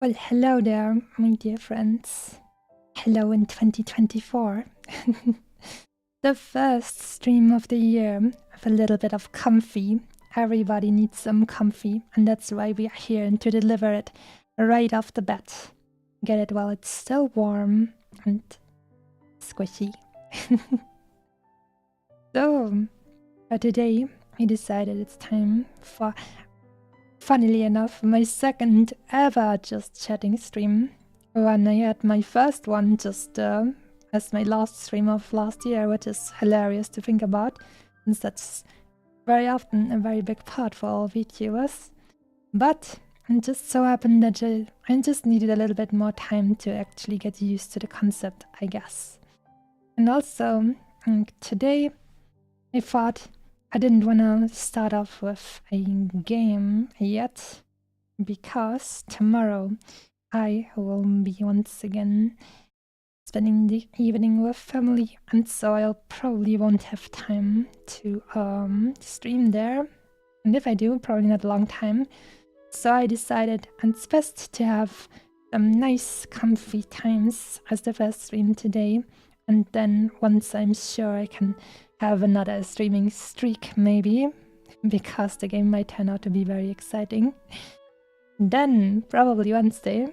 Well, hello there, my dear friends. Hello in 2024. The first stream of the year with a little bit of comfy. Everybody needs some comfy, and that's why we are here to deliver it right off the bat. Get it while it's still warm and squishy. So, for today, I decided it's time for, funnily enough, my second ever Just Chatting stream. When I had my first one just as my last stream of last year, which is hilarious to think about, since that's very often a very big part for all VTubers. But it just so happened that I just needed a little bit more time to actually get used to the concept, I guess. And also, today I thought I didn't want to start off with a game yet, because tomorrow I will be once again spending the evening with family, and so I'll probably won't have time to stream there. And if I do, probably not a long time. So I decided it's best to have some nice comfy times as the first stream today, and then once I'm sure I can have another streaming streak maybe, because the game might turn out to be very exciting. Then, probably Wednesday,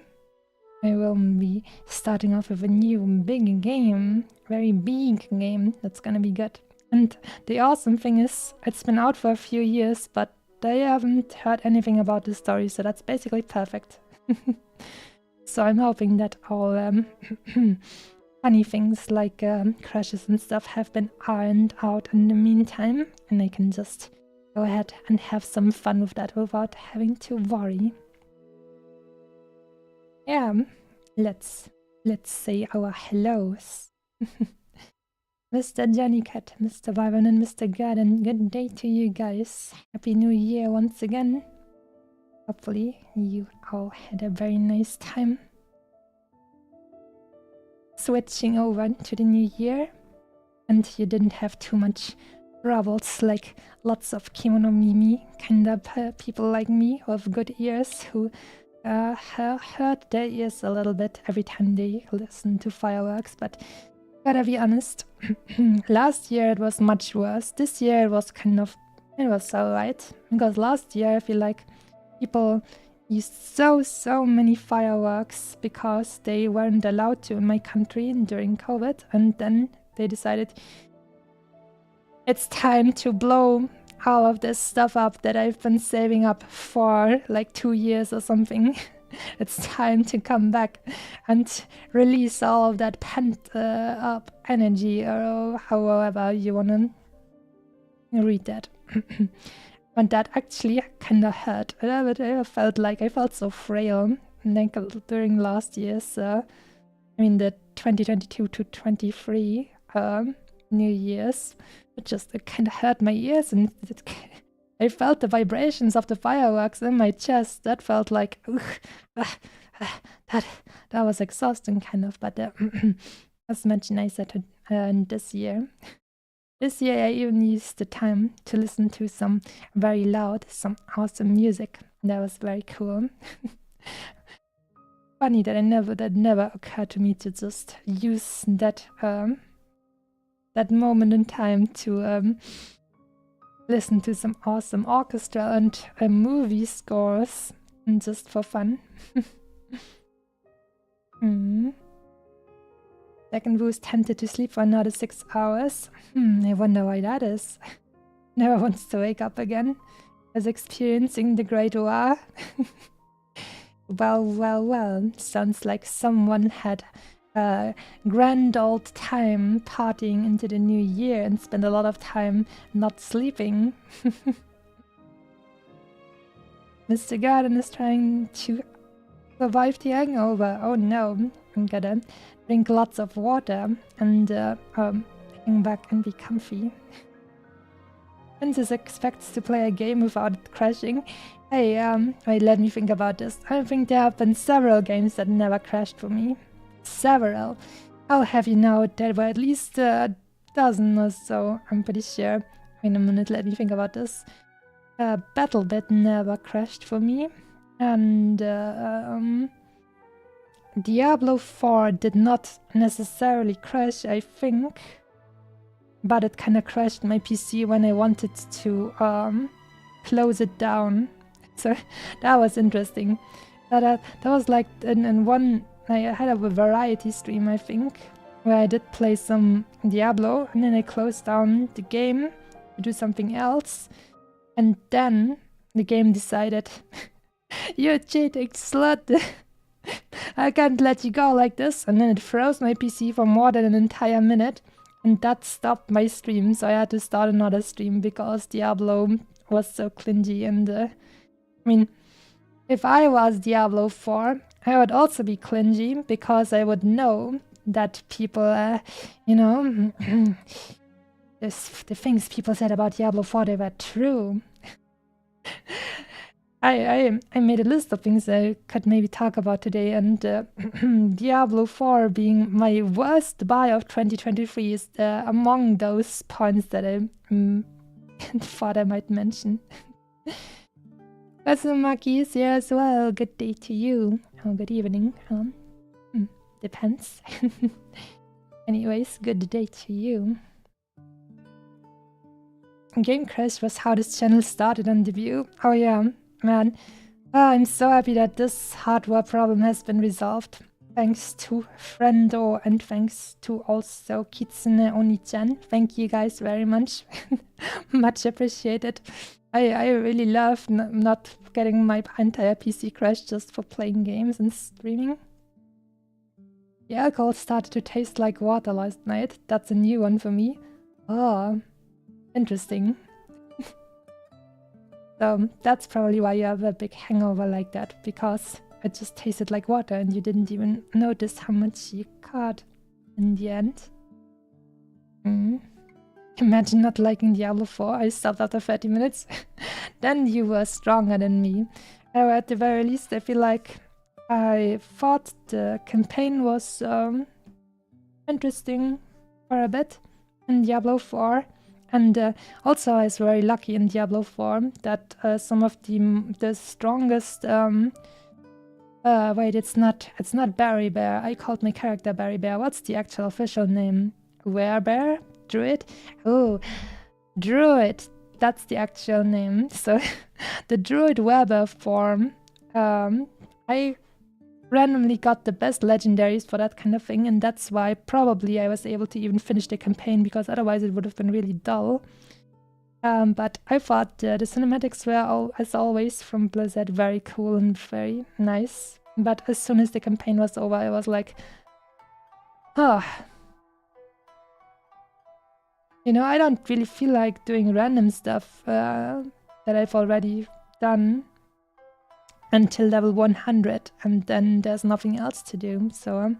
I will be starting off with a new big game, very big game that's gonna be good. And the awesome thing is, it's been out for a few years, but I haven't heard anything about the story, so that's basically perfect. So I'm hoping that all funny things like crashes and stuff have been ironed out in the meantime, and I can just go ahead and have some fun with that without having to worry. Yeah, let's say our hellos. Mr. Jellycat, Mr. Byron, and Mr. Garden, good day to you guys. Happy New Year once again. Hopefully you all had a very nice time. Switching over to the new year, and you didn't have too much troubles like lots of kimono mimi kind of people like me with good ears who hurt their ears a little bit every time they listen to fireworks. But gotta be honest, last year it was much worse. This year it was alright, because last year I feel like people used so many fireworks because they weren't allowed to in my country during COVID, and then they decided it's time to blow all of this stuff up that I've been saving up for like 2 years or something. It's time to come back and release all of that pent up energy, or however you wanna read that. But that actually kinda hurt. I felt so frail like during last year's, I mean the 2022 to 23 New Year's. It just kinda hurt my ears, and I felt the vibrations of the fireworks in my chest. That felt like, that was exhausting kind of, but was much nicer this year. This year I even used the time to listen to some very loud, some awesome music. That was very cool. Funny that that never occurred to me to just use that moment in time to listen to some awesome orchestra and movie scores, and just for fun. Second boost tempted to sleep for another 6 hours. I wonder why that is. Never wants to wake up again. Was experiencing the great war. Well. Sounds like someone had a grand old time partying into the new year and spent a lot of time not sleeping. Mr. Garden is trying to survive the hangover. Oh no, I'm gonna drink lots of water and hang back and be comfy. Princess expects to play a game without crashing. Hey, wait, let me think about this. I think there have been several games that never crashed for me. Several. I'll have you know there were at least a dozen or so, I'm pretty sure. Wait a minute, let me think about this. BattleBit never crashed for me. And Diablo 4 did not necessarily crash, I think, but it kind of crashed my PC when I wanted to close it down. So that was interesting. That was like in one, I had a variety stream, I think, where I did play some Diablo, and then I closed down the game to do something else, and then the game decided, you're cheating, slut. I can't let you go like this. And then it froze my PC for more than an entire minute, and that stopped my stream, so I had to start another stream because Diablo was so cringy. And I mean, if I was Diablo 4, I would also be cringy because I would know that people, you know, the things people said about Diablo 4, they were true. I made a list of things I could maybe talk about today, and Diablo 4 being my worst buy of 2023 is among those points that I thought I might mention. Kazumaki is here as well. Good day to you. Oh, good evening. Depends. Anyways, good day to you. Game Crash was how this channel started on debut. Oh yeah, man. I'm so happy that this hardware problem has been resolved. Thanks to Friendo and thanks to also Kitsune Oni-chan. Thank you guys very much. Much appreciated. I really love not getting my entire PC crashed just for playing games and streaming. The alcohol started to taste like water last night. That's a new one for me. Oh, interesting. So that's probably why you have a big hangover like that, because it just tasted like water and you didn't even notice how much you caught in the end. Imagine not liking Diablo 4. I stopped after 30 minutes. Then you were stronger than me. Or at the very least, I feel like I thought the campaign was interesting for a bit in Diablo 4. And also I was very lucky in Diablo 4 that some of the strongest... wait, it's not Berry Bear. I called my character Berry Bear. What's the actual official name? Werebear? Druid? Oh, Druid. That's the actual name. So the Druid Werebear form, I randomly got the best legendaries for that kind of thing, and that's why probably I was able to even finish the campaign, because otherwise it would have been really dull. But I thought the cinematics were, as always, from Blizzard, very cool and very nice. But as soon as the campaign was over, I was like, oh, you know, I don't really feel like doing random stuff that I've already done until level 100, and then there's nothing else to do. So,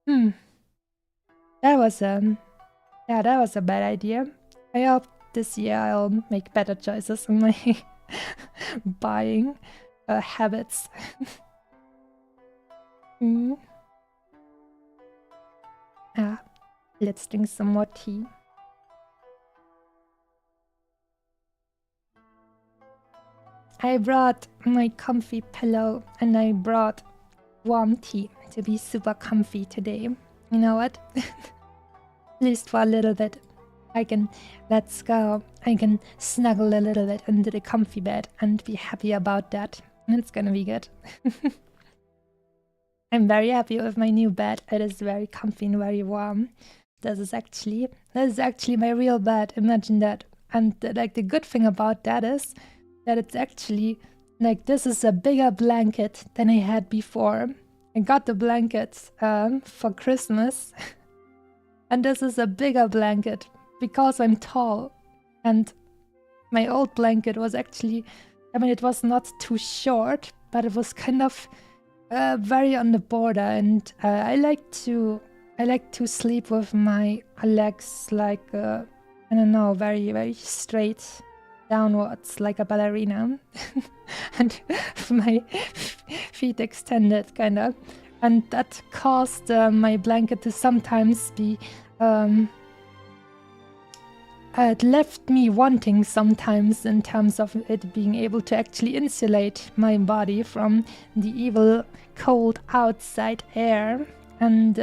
that was a bad idea. I hope this year I'll make better choices in my buying habits. Let's drink some more tea. I brought my comfy pillow and I brought warm tea to be super comfy today. You know what? At least for a little bit. I can snuggle a little bit into the comfy bed and be happy about that. It's gonna be good. I'm very happy with my new bed. It is very comfy and very warm. This is actually my real bed. Imagine that. And like the good thing about that is that it's actually like, this is a bigger blanket than I had before. I got the blankets for Christmas. And this is a bigger blanket because I'm tall. And my old blanket was actually, I mean, it was not too short, but it was kind of very on the border. And I like to sleep with my legs like, I don't know, very, very straight downwards like a ballerina. And my feet extended, kind of. And that caused my blanket to sometimes be it left me wanting sometimes in terms of it being able to actually insulate my body from the evil cold outside air. And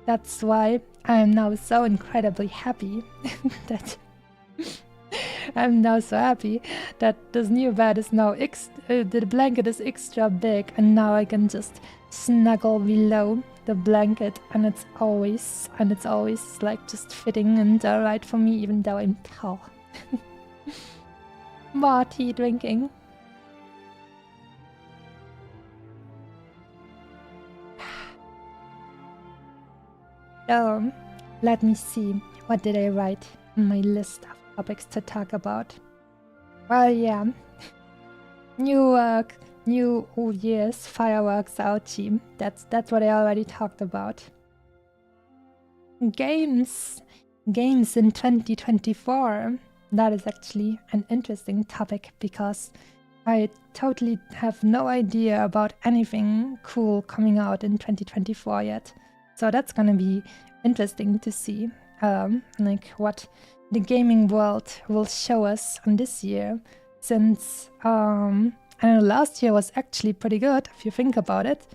that's why I am now so incredibly happy that I'm now so happy that this new bed is now the blanket is extra big, and now I can just snuggle below the blanket, and it's always like just fitting and right for me, even though I'm tall. More tea drinking. So, let me see. What did I write on my list of topics to talk about? Well, yeah. New Year's fireworks ouchie. That's what I already talked about. Games in 2024. That is actually an interesting topic because I totally have no idea about anything cool coming out in 2024 yet. So that's gonna be interesting to see, like what the gaming world will show us on this year, since I know last year was actually pretty good if you think about it.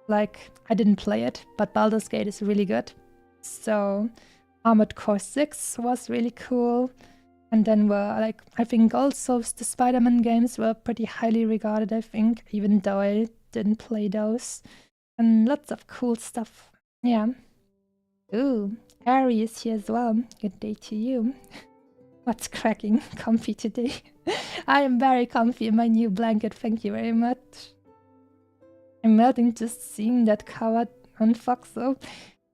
Like, I didn't play it, but Baldur's Gate is really good. So Armored Core 6 was really cool. And then I think also the Spider-Man games were pretty highly regarded, I think, even though I didn't play those. And lots of cool stuff. Yeah. Ooh, Ari is here as well. Good day to you. What's cracking? Comfy today. I am very comfy in my new blanket, thank you very much. I'm melting just seeing that cover on Foxo.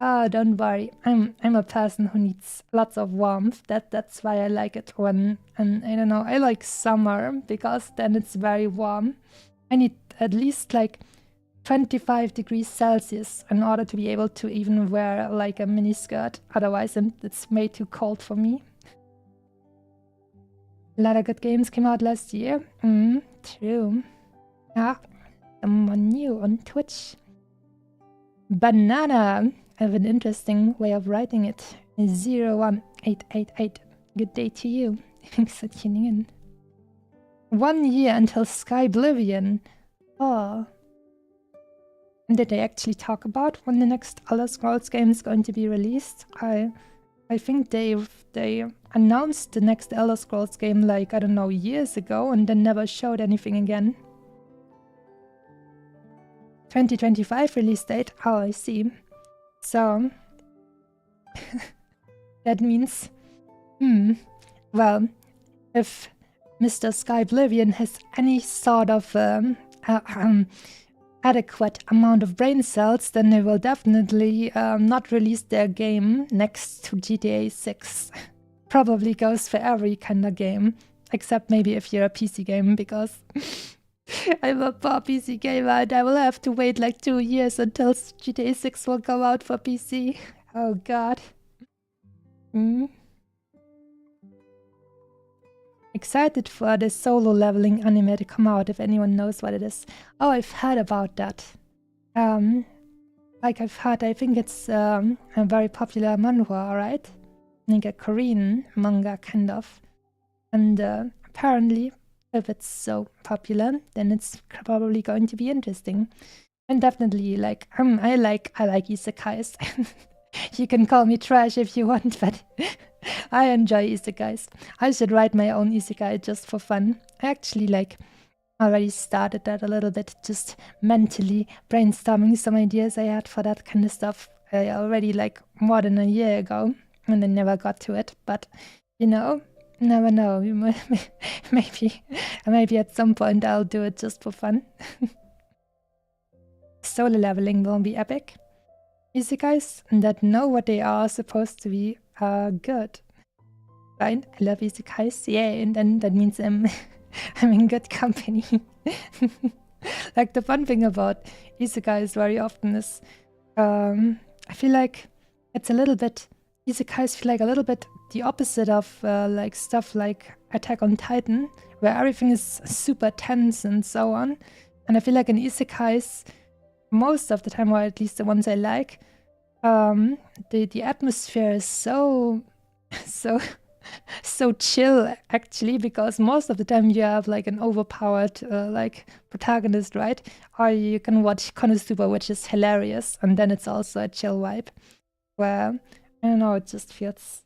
Don't worry. I'm a person who needs lots of warmth. That's why I like it when, and I don't know, I like summer because then it's very warm. I need at least like 25 degrees Celsius in order to be able to even wear like a mini skirt. Otherwise it's way too cold for me. A lot of good games came out last year. True. Yeah, someone new on Twitch. Banana. I have an interesting way of writing it. 01888. Good day to you. Thanks for tuning in. 1 year until Skyblivion. Oh. Did they actually talk about when the next Elder Scrolls game is going to be released? I think they announced the next Elder Scrolls game like, I don't know, years ago, and then never showed anything again. 2025 release date? Oh, I see. So that means, well, if Mr. Skyblivion has any sort of adequate amount of brain cells, then they will definitely not release their game next to GTA 6. Probably goes for every kind of game, except maybe if you're a PC game, because I'm a poor PC gamer and I will have to wait like 2 years until GTA 6 will go out for PC. Oh god. Excited for the solo leveling anime to come out, if anyone knows what it is. Oh, I've heard about that. Like I've heard, I think it's a very popular manhwa, right? Like a Korean manga, kind of. And apparently, if it's so popular, then it's probably going to be interesting. And definitely, like, I like isekais. You can call me trash if you want, but I enjoy isekais. I should write my own isekai just for fun. I actually, like, already started that a little bit, just mentally brainstorming some ideas I had for that kind of stuff already, like, more than a year ago, and I never got to it. But, you know, never know. Maybe at some point I'll do it just for fun. Solo leveling will be epic. Isekais that know what they are supposed to be are good. Fine, I love isekais, yeah, and then that means I'm in good company. Like, the fun thing about isekais very often is I feel like it's a little bit, isekais feel like a little bit the opposite of like stuff like Attack on Titan, where everything is super tense and so on. And I feel like in isekais, most of the time, or at least the ones I like, the atmosphere is so so chill actually, because most of the time you have like an overpowered like protagonist, right? Or you can watch Konosuba, which is hilarious, and then it's also a chill vibe where I don't know, it just feels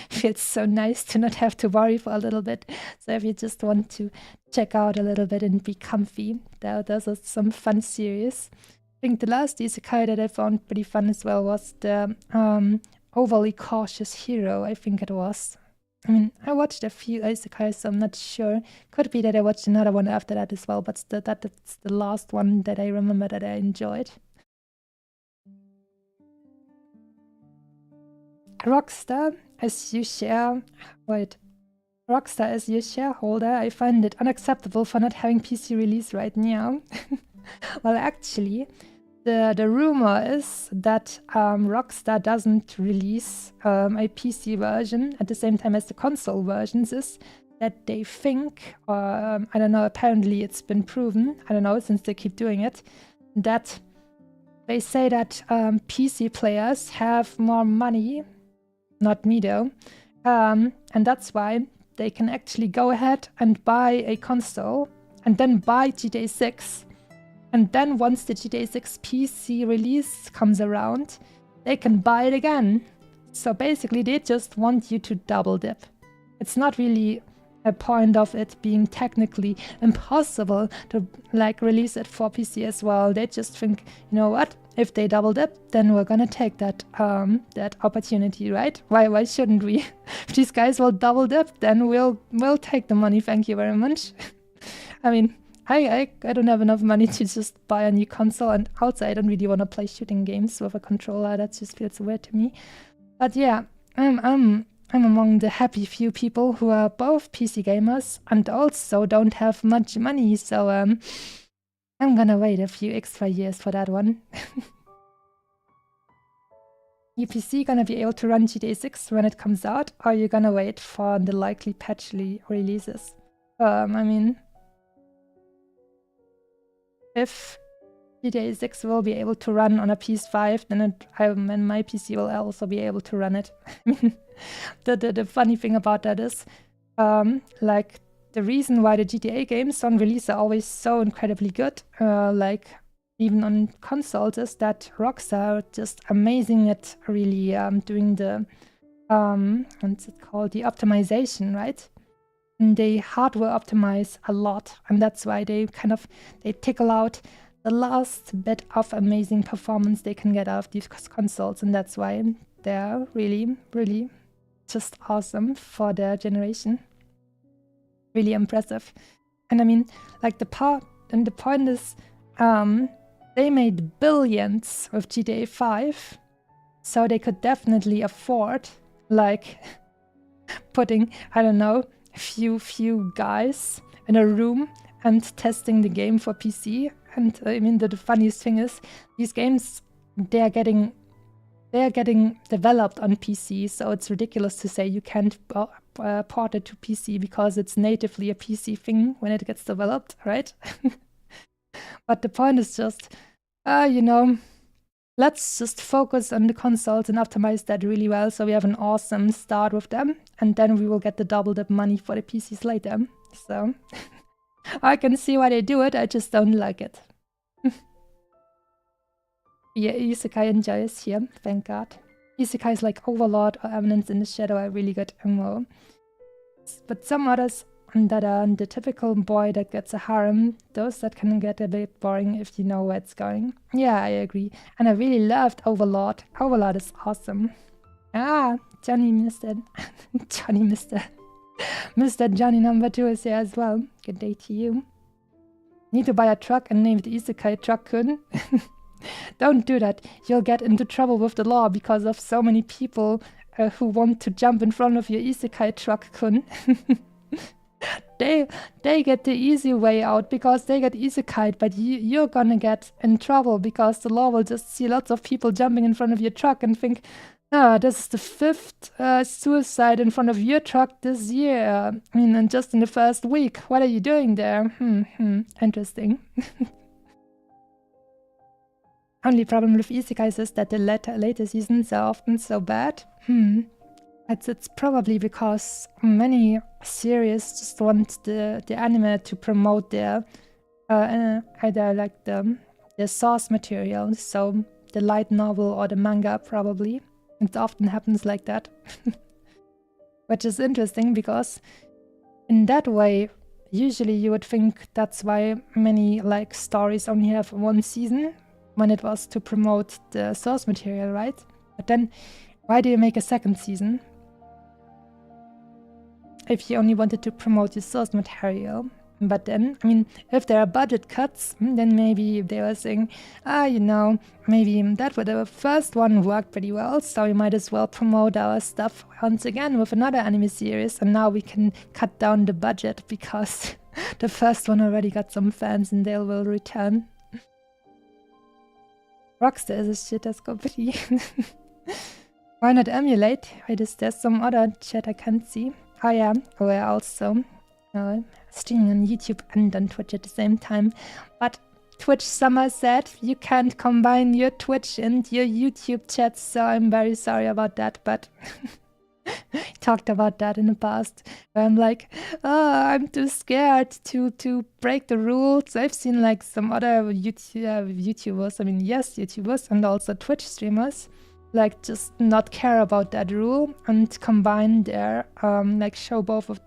feels so nice to not have to worry for a little bit. So if you just want to check out a little bit and be comfy, those are some fun series. I think the last isekai that I found pretty fun as well was the overly cautious hero, I think it was. I mean, I watched a few isekais, so I'm not sure. Could be that I watched another one after that as well, but that's the last one that I remember that I enjoyed. Rockstar, as you share... Wait. Rockstar, as your shareholder, I find it unacceptable for not having PC release right now. Well, actually, the rumor is that Rockstar doesn't release a PC version at the same time as the console versions is that they think, or I don't know, apparently it's been proven, I don't know, since they keep doing it, that they say that PC players have more money, not me though, and that's why they can actually go ahead and buy a console and then buy GTA 6. And then once the GTA 6 PC release comes around, they can buy it again. So basically they just want you to double dip. It's not really a point of it being technically impossible to like release it for PC as well. They just think, you know what? If they double dip, then we're gonna take that that opportunity, right? Why shouldn't we? If these guys will double dip, then we'll take the money. Thank you very much. I mean, I don't have enough money to just buy a new console, and also I don't really want to play shooting games with a controller. That just feels weird to me. But yeah, I'm among the happy few people who are both PC gamers and also don't have much money. So I'm gonna wait a few extra years for that one. Your PC gonna be able to run GTA 6 when it comes out, or are you gonna wait for the likely patch releases? I mean, if GTA 6 will be able to run on a PS5, then my PC will also be able to run it. I mean, the funny thing about that is, like, the reason why the GTA games on release are always so incredibly good, like, even on consoles, is that Rockstar are just amazing at really doing the, what's it called, the optimization, right? And they hardware optimize a lot, and that's why they tickle out the last bit of amazing performance they can get out of these consoles, and that's why they're really, really just awesome for their generation. Really impressive. And I mean, like the point is, they made billions with GTA 5, so they could definitely afford, like, putting, I don't know, few guys in a room and testing the game for PC. And I mean, the funniest thing is, these games, they're getting developed on PC, so it's ridiculous to say you can't port it to PC because it's natively a PC thing when it gets developed, right? But the point is just, you know, let's just focus on the consoles and optimize that really well so we have an awesome start with them, and then we will get the double dip money for the PCs later. So I can see why they do it, I just don't like it. Yeah, Isekai enjoys here, thank God. Isekais like Overlord or Eminence in the Shadow are really good MMO. But some others that are the typical boy that gets a harem, those that can get a bit boring if you know where it's going. Yeah, I agree. And I really loved Overlord. Overlord is awesome. Ah, Johnny missed it. Johnny missed it. Mr. Johnny number 2 is here as well. Good day to you. Need to buy a truck and name it Isekai Truck-kun. Don't do that. You'll get into trouble with the law because of so many people who want to jump in front of your Isekai Truck-kun. They get the easy way out because they get isekai'd, but you're gonna get in trouble because the law will just see lots of people jumping in front of your truck and think, this is the 5th suicide in front of your truck this year. I mean, and just in the first week. What are you doing there? Interesting. Only problem with isekais is that the later seasons are often so bad. It's probably because many series just want the anime to promote their either like the source material, so the light novel or the manga probably. It often happens like that. Which is interesting because in that way, usually you would think that's why many like stories only have one season when it was to promote the source material, right? But then why do you make a second season if you only wanted to promote your source material? But then, I mean, if there are budget cuts, then maybe they were saying, you know, maybe that would the first one worked pretty well, so we might as well promote our stuff once again with another anime series, and now we can cut down the budget because the first one already got some fans and they will return. Rockstar is a shit-ass company. Why not emulate? Wait, is there some other chat I can't see? Oh yeah, we're also streaming on YouTube and on Twitch at the same time. But Twitch Summer said you can't combine your Twitch and your YouTube chats, so I'm very sorry about that, but talked about that in the past, where I'm like, I'm too scared to break the rules. I've seen like some other YouTubers, I mean, yes, YouTubers and also Twitch streamers, like just not care about that rule and combine their, like show both of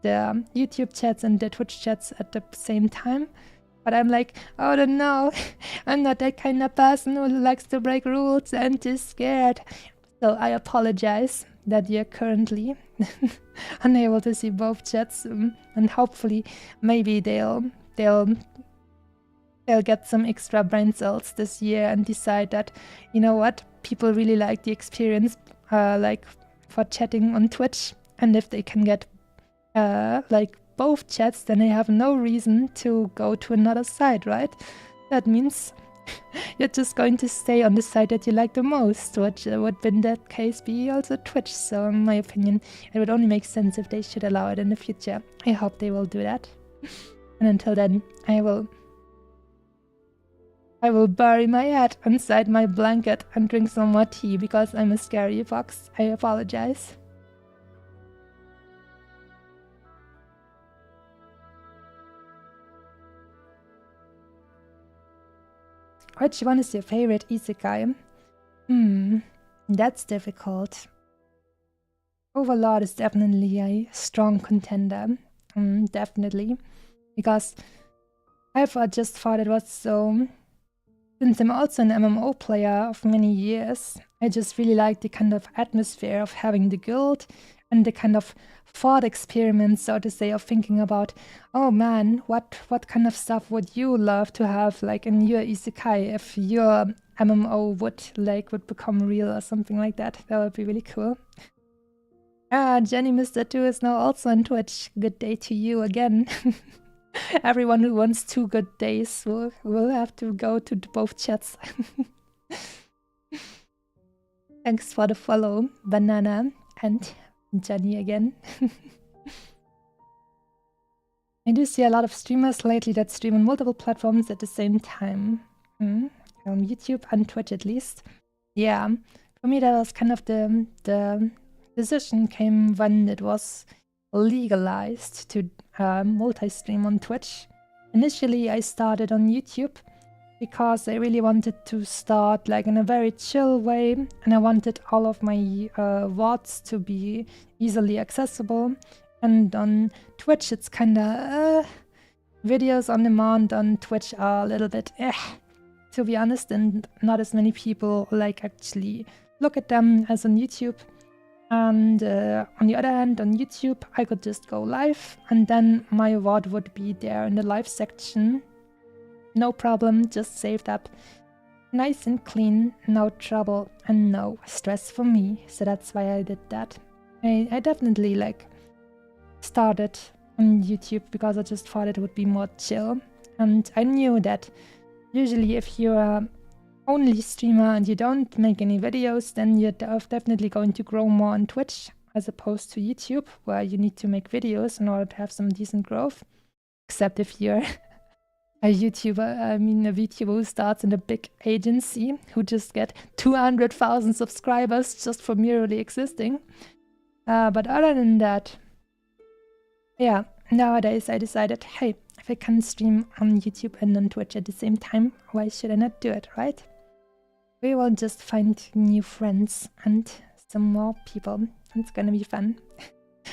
the YouTube chats and the Twitch chats at the same time. But I'm like, oh no, I'm not that kind of person who likes to break rules and is scared. So I apologize that you're currently unable to see both chats, and hopefully maybe they'll get some extra brain cells this year and decide that, you know what, people really like the experience like for chatting on Twitch, and if they can get like both chats, then they have no reason to go to another site, right? That means you're just going to stay on the site that you like the most, which would in that case be also Twitch. So in my opinion, it would only make sense if they should allow it in the future. I hope they will do that. And until then, I will bury my head inside my blanket and drink some more tea because I'm a scary fox. I apologize. Which one is your favorite isekai? That's difficult. Overlord is definitely a strong contender. Definitely. Because I've just thought it was so... Since I'm also an MMO player of many years, I just really like the kind of atmosphere of having the guild and the kind of thought experiment, so to say, of thinking about, oh man, what kind of stuff would you love to have like in your isekai if your MMO would become real or something like that. That would be really cool. Jenny Mr. 2 is now also on Twitch. Good day to you again. Everyone who wants 2 good days will have to go to both chats. Thanks for the follow, Banana and Jenny again. I do see a lot of streamers lately that stream on multiple platforms at the same time. On YouTube and Twitch at least. Yeah, for me that was kind of the decision came when it was legalized to multi-stream on Twitch. Initially I started on YouTube because I really wanted to start like in a very chill way, and I wanted all of my VODs to be easily accessible. And on Twitch it's kinda videos on demand on Twitch are a little bit to be honest, and not as many people like actually look at them as on YouTube. And on the other hand, on YouTube I could just go live and then my VOD would be there in the live section. No problem, just saved up. Nice and clean, no trouble and no stress for me. So that's why I did that. I definitely like started on YouTube because I just thought it would be more chill. And I knew that usually if you're a only streamer and you don't make any videos, then you're definitely going to grow more on Twitch as opposed to YouTube, where you need to make videos in order to have some decent growth. Except if you're a YouTuber, I mean a VTuber who starts in a big agency who just get 200,000 subscribers just for merely existing. But other than that, yeah, nowadays I decided, hey, if I can stream on YouTube and on Twitch at the same time, why should I not do it, right? We will just find new friends and some more people. It's gonna be fun.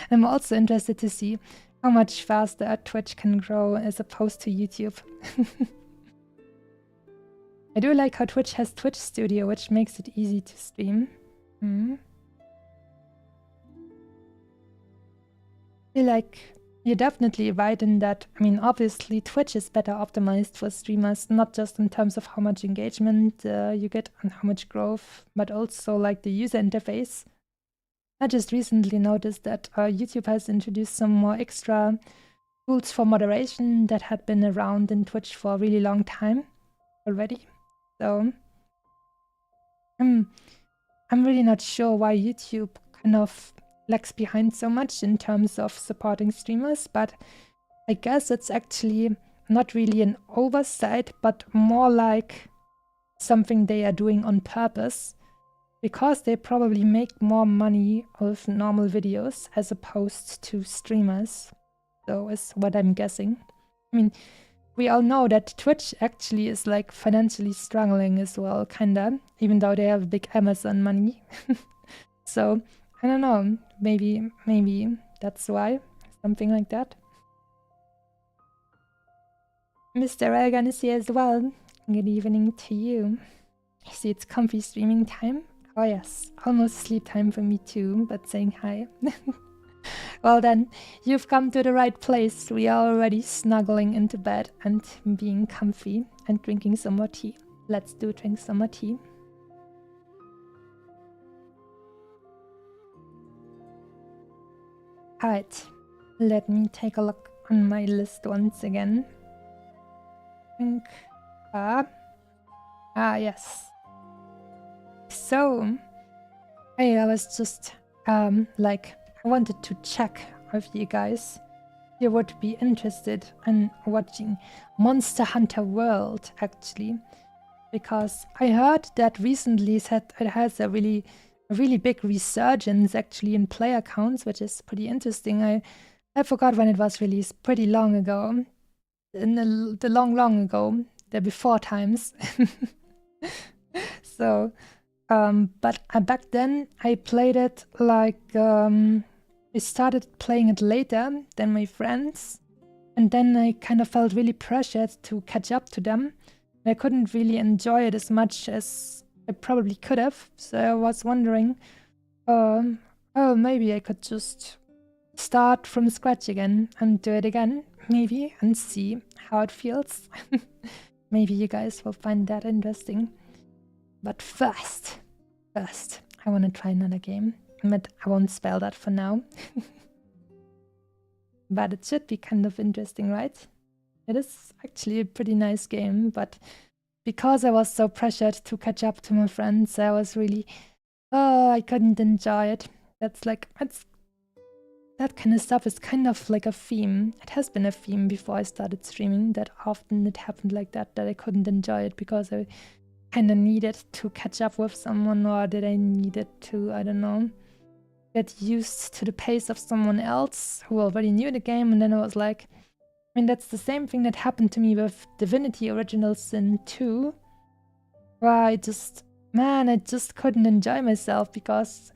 I'm also interested to see how much faster Twitch can grow as opposed to YouTube. I do like how Twitch has Twitch Studio, which makes it easy to stream. I feel like you're definitely right in that. I mean, obviously, Twitch is better optimized for streamers, not just in terms of how much engagement you get and how much growth, but also like the user interface. I just recently noticed that YouTube has introduced some more extra tools for moderation that had been around in Twitch for a really long time already. So I'm really not sure why YouTube kind of lags behind so much in terms of supporting streamers, but I guess it's actually not really an oversight, but more like something they are doing on purpose, because they probably make more money with normal videos as opposed to streamers. So is what I'm guessing. I mean, we all know that Twitch actually is like financially struggling as well, kinda, even though they have big Amazon money. So I don't know, maybe that's why, something like that. Mr. Elgan is here as well. Good evening to you. I see it's comfy streaming time. Oh yes, almost sleep time for me too, but saying hi. Well then, you've come to the right place. We are already snuggling into bed and being comfy and drinking some more tea. Let's drink some more tea. Alright, let me take a look on my list once again. Yes. So, I was just like, I wanted to check with you guys if you would be interested in watching Monster Hunter World, actually, because I heard that recently it has a really big resurgence actually in player counts, which is pretty interesting. I forgot when it was released, pretty long ago, in the long ago, the before times. So but back then I played it like I started playing it later than my friends, and then I kind of felt really pressured to catch up to them. I couldn't really enjoy it as much as I probably could have, so I was wondering, oh, maybe I could just start from scratch again and do it again, maybe, and see how it feels. Maybe you guys will find that interesting. But first, I want to try another game. But I won't spell that for now. But it should be kind of interesting, right? It is actually a pretty nice game, but because I was so pressured to catch up to my friends, I was really... I couldn't enjoy it. That's like... that kind of stuff is kind of like a theme. It has been a theme before I started streaming, that often it happened like that I couldn't enjoy it because I kind of needed to catch up with someone, or that I needed to, I don't know, get used to the pace of someone else who already knew the game. And then I was like, I mean, that's the same thing that happened to me with Divinity Original Sin 2, where I just couldn't enjoy myself because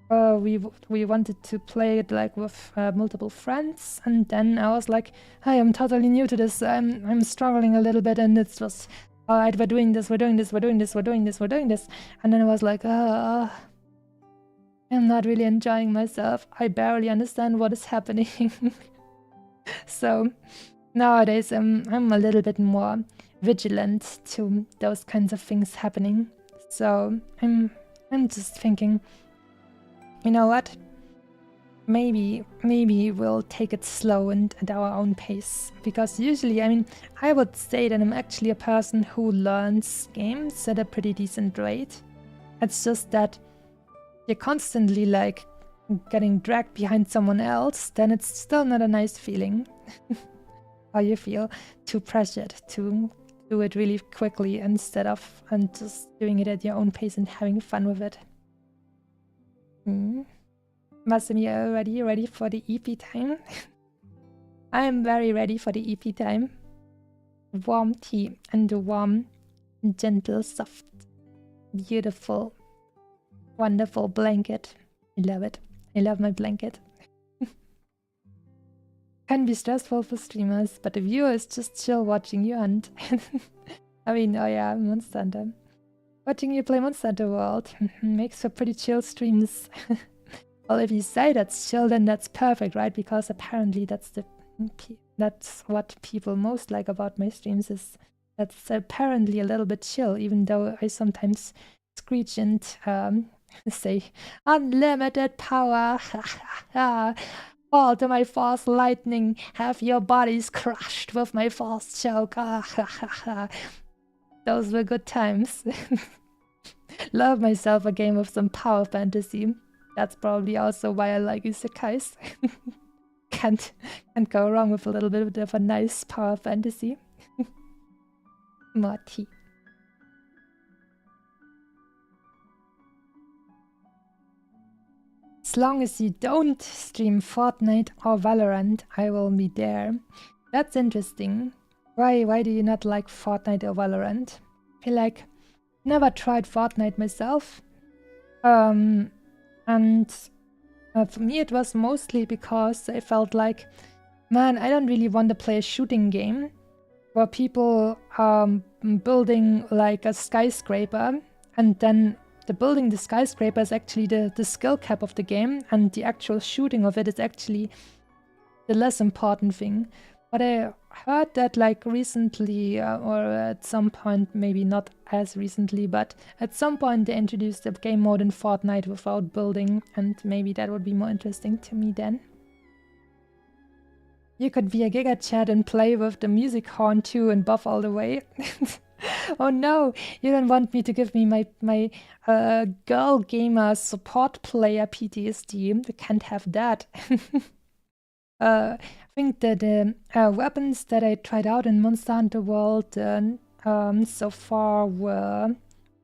we wanted to play it like with multiple friends, and then I was like, hey, I'm totally new to this, I'm struggling a little bit, and it's just, alright, we're doing this, and then I was like, I'm not really enjoying myself, I barely understand what is happening. So nowadays I'm a little bit more vigilant to those kinds of things happening. So I'm just thinking, you know what? Maybe we'll take it slow and at our own pace. Because usually, I mean, I would say that I'm actually a person who learns games at a pretty decent rate. It's just that you're constantly like getting dragged behind someone else, then it's still not a nice feeling. How you feel too pressured to do it really quickly instead of just doing it at your own pace and having fun with it. Masumi, are you ready for the EP time? I am very ready for the EP time. Warm tea and a warm, gentle, soft, beautiful, wonderful blanket. I love it. I love my blanket. Can be stressful for streamers, but the viewer is just chill watching you hunt. I mean, oh yeah, Monster Hunter. Watching you play Monster Hunter World makes for pretty chill streams. Well, if you say that's chill, then that's perfect, right? Because apparently that's what people most like about my streams is that's apparently a little bit chill, even though I sometimes screech and say unlimited power. Fall to my force lightning, have your bodies crushed with my force choke. Those were good times. Love myself a game of some power fantasy. That's probably also why I like isekais. Can't go wrong with a little bit of a nice power fantasy. More tea. As long as you don't stream Fortnite or Valorant, I will be there. That's interesting. Why do you not like Fortnite or Valorant? I feel like never tried Fortnite myself. And for me it was mostly because I felt like, man, I don't really want to play a shooting game where people building like a skyscraper, and then building the skyscraper is actually the skill cap of the game, and the actual shooting of it is actually the less important thing. But I heard that like recently, or at some point, maybe not as recently, but at some point they introduced a game mode in Fortnite without building, and maybe that would be more interesting to me then. You could be a Giga Chat and play with the music horn too and buff all the way. Oh no, you don't want me to give me my girl gamer support player PTSD. We can't have that. I think that the weapons that I tried out in Monster Hunter World so far were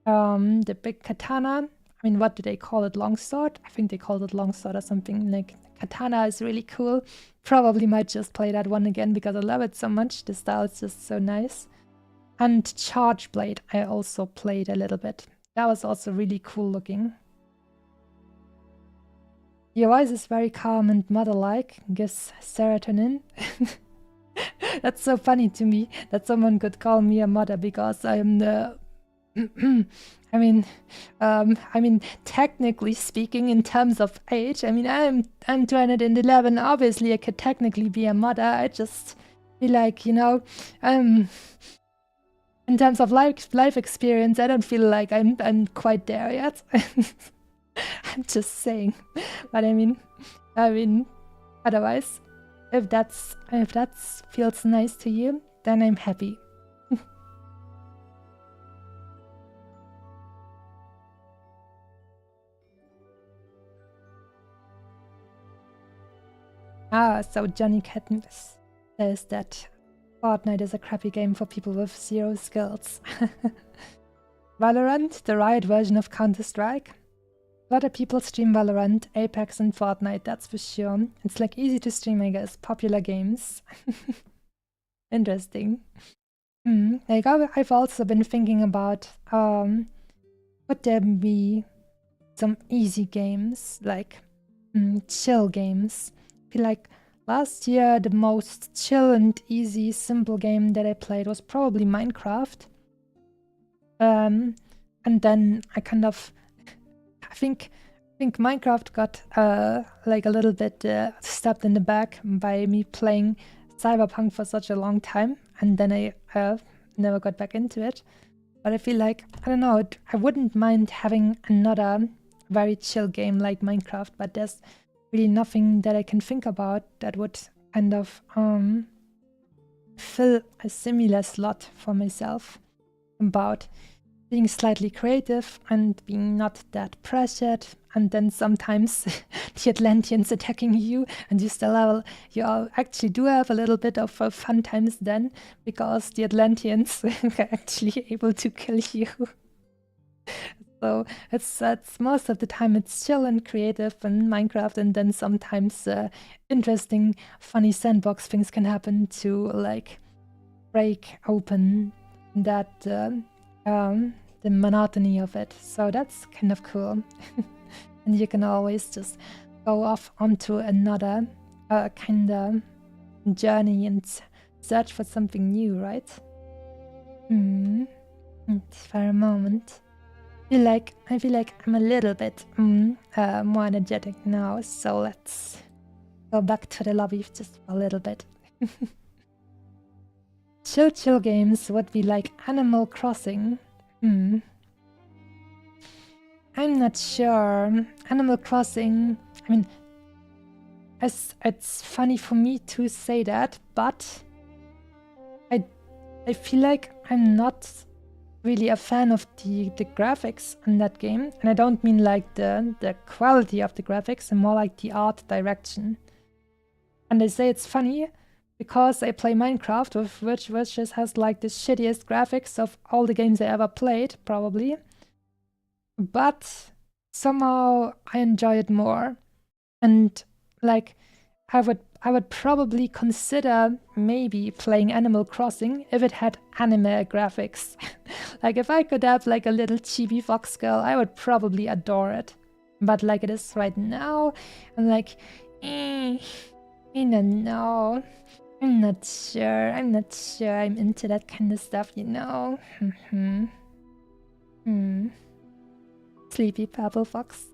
the big katana. I mean, what do they call it? Longsword? I think they called it longsword or something. Like, katana is really cool. Probably might just play that one again because I love it so much. The style is just so nice. And Charge Blade I also played a little bit. That was also really cool looking. Your voice is very calm and mother-like, gives serotonin. That's so funny to me that someone could call me a mother because I'm the... I mean, technically speaking, in terms of age, I mean, I'm 211. Obviously, I could technically be a mother. I just feel like, you know, in terms of life experience, I don't feel like I'm quite there yet. I'm just saying. But I mean, otherwise, if that feels nice to you, then I'm happy. So Johnny Katniss says that Fortnite is a crappy game for people with 0 skills. Valorant, the Riot version of Counter-Strike. A lot of people stream Valorant, Apex and Fortnite, that's for sure. It's like easy to stream, I guess. Popular games. Interesting. Like I've also been thinking about would there be some easy games, like chill games. I feel like last year the most chill and easy, simple game that I played was probably Minecraft. And then I kind of I think Minecraft got like a little bit stabbed in the back by me playing Cyberpunk for such a long time, and then I never got back into it. But I feel like, I don't know, I wouldn't mind having another very chill game like Minecraft, but there's really nothing that I can think about that would kind of fill a similar slot for myself about being slightly creative and being not that pressured, and then sometimes the Atlanteans attacking you, and you actually do have a little bit of fun times then, because the Atlanteans are actually able to kill you. So it's most of the time it's chill and creative in Minecraft, and then sometimes interesting, funny sandbox things can happen to like break open that the monotony of it. So that's kind of cool. And you can always just go off onto another kind of journey and search for something new, right? For a moment. I feel like I'm a little bit more energetic now, so let's go back to the lobby just for a little bit. Chill games would be like Animal Crossing. I'm not sure. Animal Crossing, I mean, it's funny for me to say that, but I feel like I'm not really a fan of the graphics in that game. And I don't mean like the quality of the graphics, and more like the art direction. And I say it's funny because I play Minecraft, which just has like the shittiest graphics of all the games I ever played, probably. But somehow I enjoy it more. And like I would probably consider maybe playing Animal Crossing if it had anime graphics. Like if I could have like a little chibi fox girl, I would probably adore it. But like it is right now, I'm like, I don't know. I'm not sure I'm into that kind of stuff, you know? Sleepy purple fox.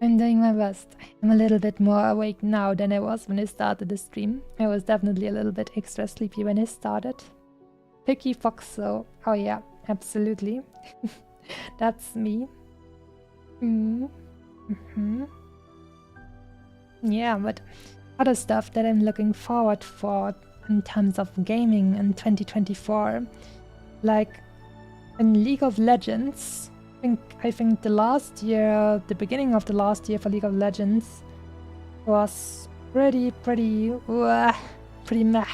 I'm doing my best. I'm a little bit more awake now than I was when I started the stream. I was definitely a little bit extra sleepy when I started. Picky fox, so oh yeah, absolutely. That's me. Yeah, but other stuff that I'm looking forward for in terms of gaming in 2024, like in League of Legends. I think the beginning of the last year for League of Legends was pretty meh,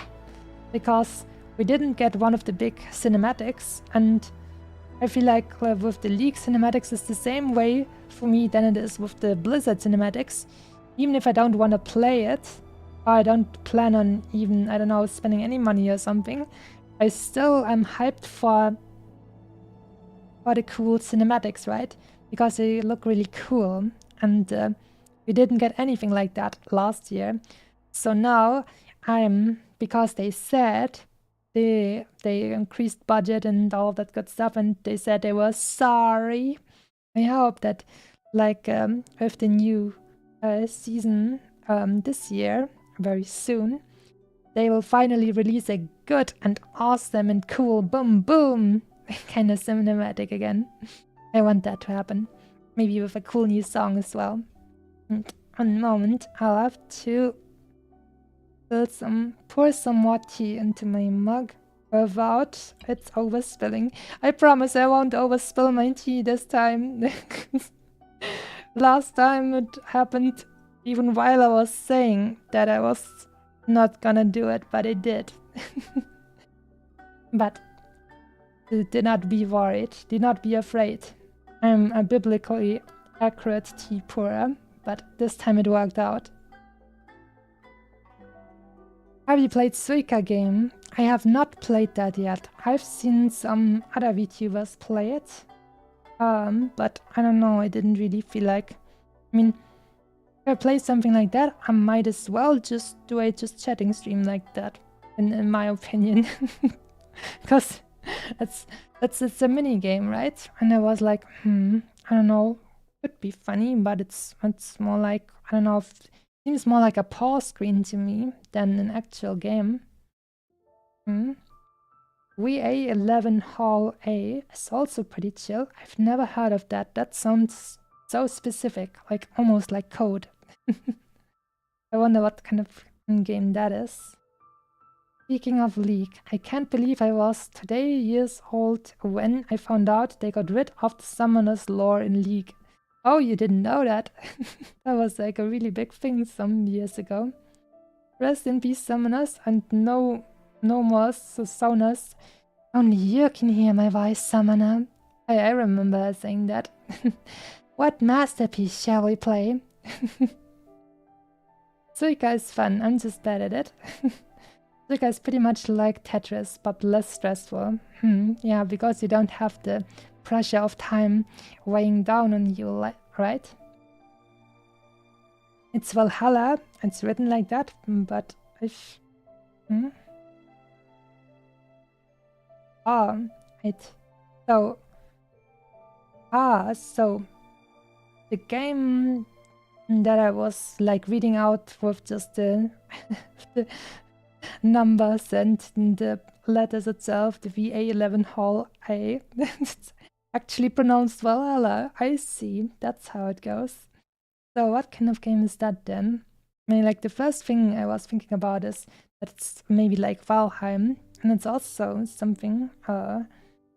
because we didn't get one of the big cinematics, and I feel like with the League cinematics it's the same way for me than it is with the Blizzard cinematics. Even if I don't want to play it, or I don't plan on even, I don't know, spending any money or something, I still am hyped for the cool cinematics, right? Because they look really cool, and we didn't get anything like that last year. So now because they said they increased budget and all of that good stuff, and they said they were sorry. I hope that like with the new season this year, very soon, they will finally release a good and awesome and cool boom boom kind of cinematic again. I want that to happen. Maybe with a cool new song as well. And one moment, I'll have to pour some more tea into my mug without it overspilling. I promise I won't overspill my tea this time. Last time it happened even while I was saying that I was not gonna do it, but I did. But do not be worried, do not be afraid. I'm a biblically accurate tea pourer, but this time it worked out. Have you played Suika game? I have not played that yet. I've seen some other VTubers play it, but I don't know, I didn't really feel like... I mean, if I play something like that, I might as well just do a chatting stream like that, in my opinion. Because it's a mini game, right? And I was like, I don't know, could be funny, but it's more like, I don't know, it seems more like a pause screen to me than an actual game. VA11 Hall A is also pretty chill. I've never heard of that. That sounds so specific, like almost like code. I wonder what kind of game that is. Speaking of League, I can't believe I was today years old when I found out they got rid of the Summoners lore in League. Oh, you didn't know that? That was like a really big thing some years ago. Rest in peace, Summoners, and no more Soners. Only you can hear my voice, Summoner. I remember saying that. What masterpiece shall we play? Suika is fun, I'm just bad at it. Suika is pretty much like Tetris, but less stressful. Yeah, because you don't have the pressure of time weighing down on you, right? It's Valhalla, it's written like that, but if... Oh, it... So... so... The game that I was like reading out with just the, the numbers and the letters itself, the VA11 Hall A, it's actually pronounced Valhalla. I see, that's how it goes. So what kind of game is that then? I mean, like the first thing I was thinking about is that it's maybe like Valheim, and it's also something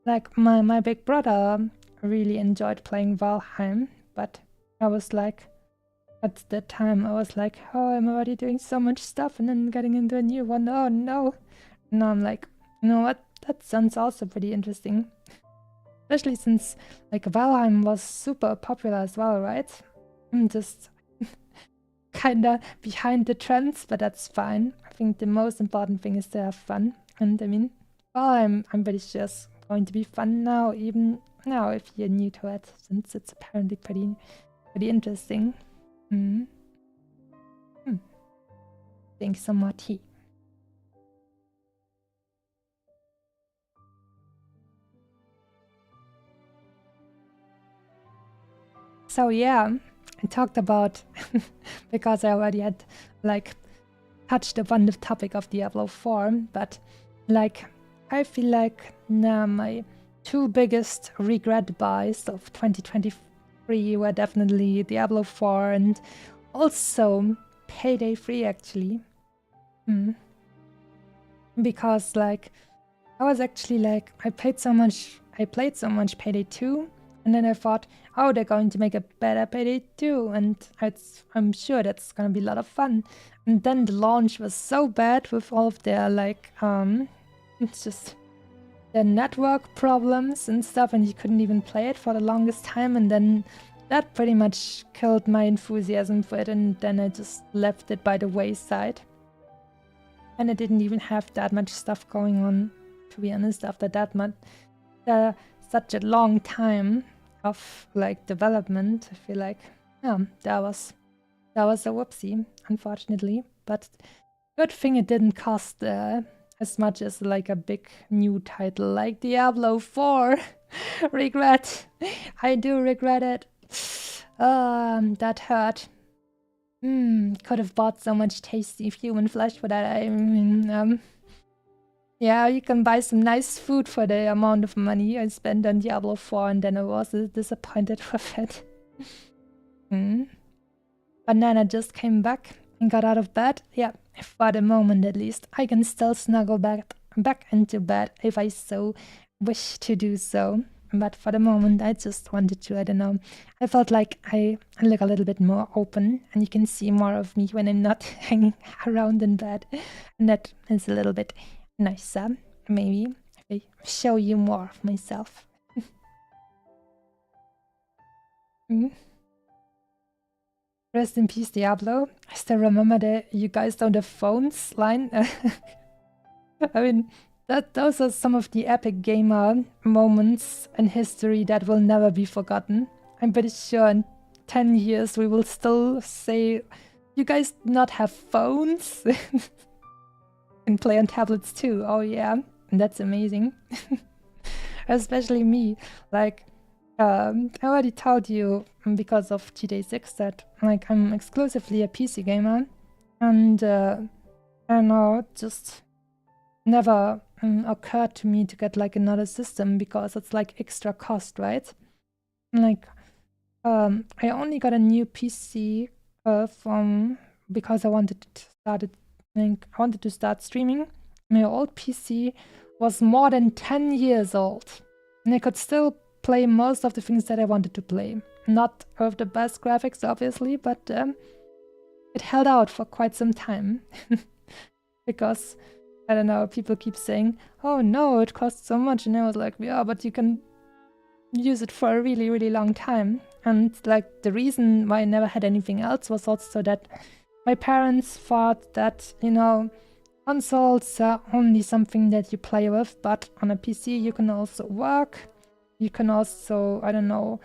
like my big brother really enjoyed playing Valheim, but I was like, at that time I was like, oh, I'm already doing so much stuff and then getting into a new one, oh no. And now I'm like, you know what, that sounds also pretty interesting. Especially since like Valheim was super popular as well, right? I'm just kinda behind the trends, but that's fine. I think the most important thing is to have fun. And I mean, Valheim, I'm pretty sure it's going to be fun now, even now if you're new to it, since it's apparently pretty interesting. Drink some more tea. So yeah, I talked about, because I already had like touched upon the topic of Diablo 4, but like I feel like my two biggest regret buys of 2023 were definitely Diablo 4 and also Payday 3 actually. Because like I was actually like I played so much Payday 2, and then I thought, oh, they're going to make a better Payday 2, and I'm sure that's gonna be a lot of fun. And then the launch was so bad with all of their like it's just the network problems and stuff, and you couldn't even play it for the longest time, and then that pretty much killed my enthusiasm for it, and then I just left it by the wayside. And I didn't even have that much stuff going on, to be honest, after that much such a long time of like development. I feel like that was a whoopsie, unfortunately, but good thing it didn't cost as much as like a big new title like Diablo 4. Regret. I do regret it. That hurt. Could have bought so much tasty human flesh for that. I mean, yeah, you can buy some nice food for the amount of money I spent on Diablo 4, and then I was disappointed with it. Banana just came back and got out of bed. Yeah, for the moment at least. I can still snuggle back into bed if I so wish to do so. But for the moment, I just wanted to, I don't know. I felt like I look a little bit more open, and you can see more of me when I'm not hanging around in bed. And that is a little bit nicer, maybe, if I show you more of myself. Rest in peace, Diablo. I still remember that you guys don't have phones line. I mean, those are some of the epic gamer moments in history that will never be forgotten. I'm pretty sure in 10 years we will still say, you guys not have phones? And play on tablets too. Oh yeah, and that's amazing. Especially me. Like, I already told you because of GTA 6 that like I'm exclusively a PC gamer, and I don't know, it just never occurred to me to get like another system because it's like extra cost, right? Like, I only got a new PC because I wanted to start it. I wanted to start streaming. My old PC was more than 10 years old, and I could still play most of the things that I wanted to play. Not with the best graphics, obviously, but it held out for quite some time. Because, I don't know, people keep saying, oh no, it costs so much, and I was like, yeah, but you can use it for a really, really long time. And like the reason why I never had anything else was also that my parents thought that, you know, consoles are only something that you play with, but on a PC you can also work. You can also, I don't know,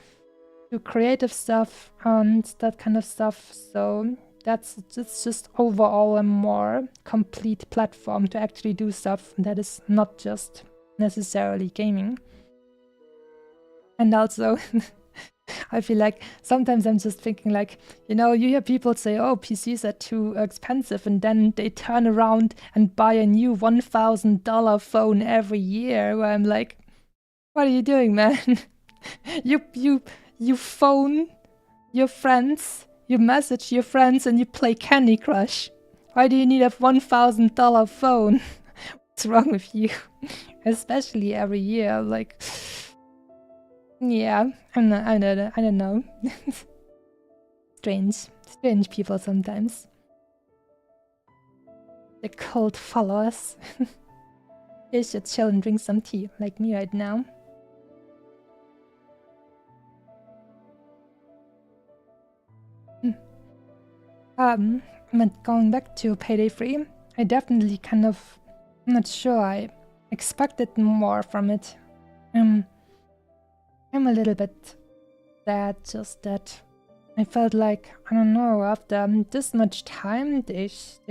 do creative stuff and that kind of stuff. So it's just overall a more complete platform to actually do stuff that is not just necessarily gaming. And also, I feel like sometimes I'm just thinking like, you know, you hear people say, oh, PCs are too expensive, and then they turn around and buy a new $1,000 phone every year, where I'm like, what are you doing, man? you phone your friends, you message your friends, and you play Candy Crush. Why do you need a $1,000 phone? What's wrong with you? Especially every year, like, yeah, I don't know. Strange people sometimes. The cult followers. You should chill and drink some tea, like me right now. But going back to Payday 3, I definitely kind of, I'm not sure, I expected more from it. I'm a little bit sad, just that I felt like, I don't know, after this much time, they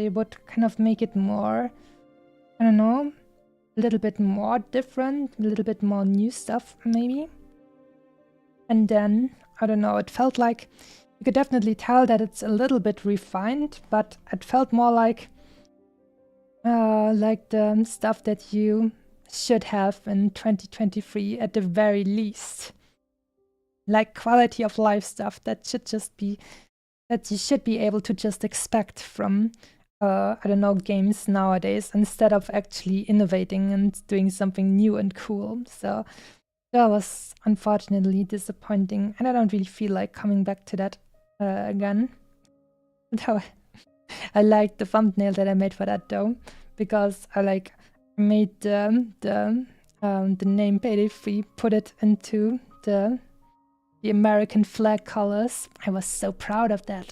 would kind of make it more, I don't know, a little bit more different, a little bit more new stuff, maybe. And then, I don't know, it felt like, you could definitely tell that it's a little bit refined, but it felt more like the stuff that you should have in 2023 at the very least. Like quality of life stuff that should just be, that you should be able to just expect from, I don't know, games nowadays, instead of actually innovating and doing something new and cool. So that was unfortunately disappointing, and I don't really feel like coming back to that again. Though I liked the thumbnail that I made for that though, because I made the name Payday 3, put it into the American flag colors. I was so proud of that.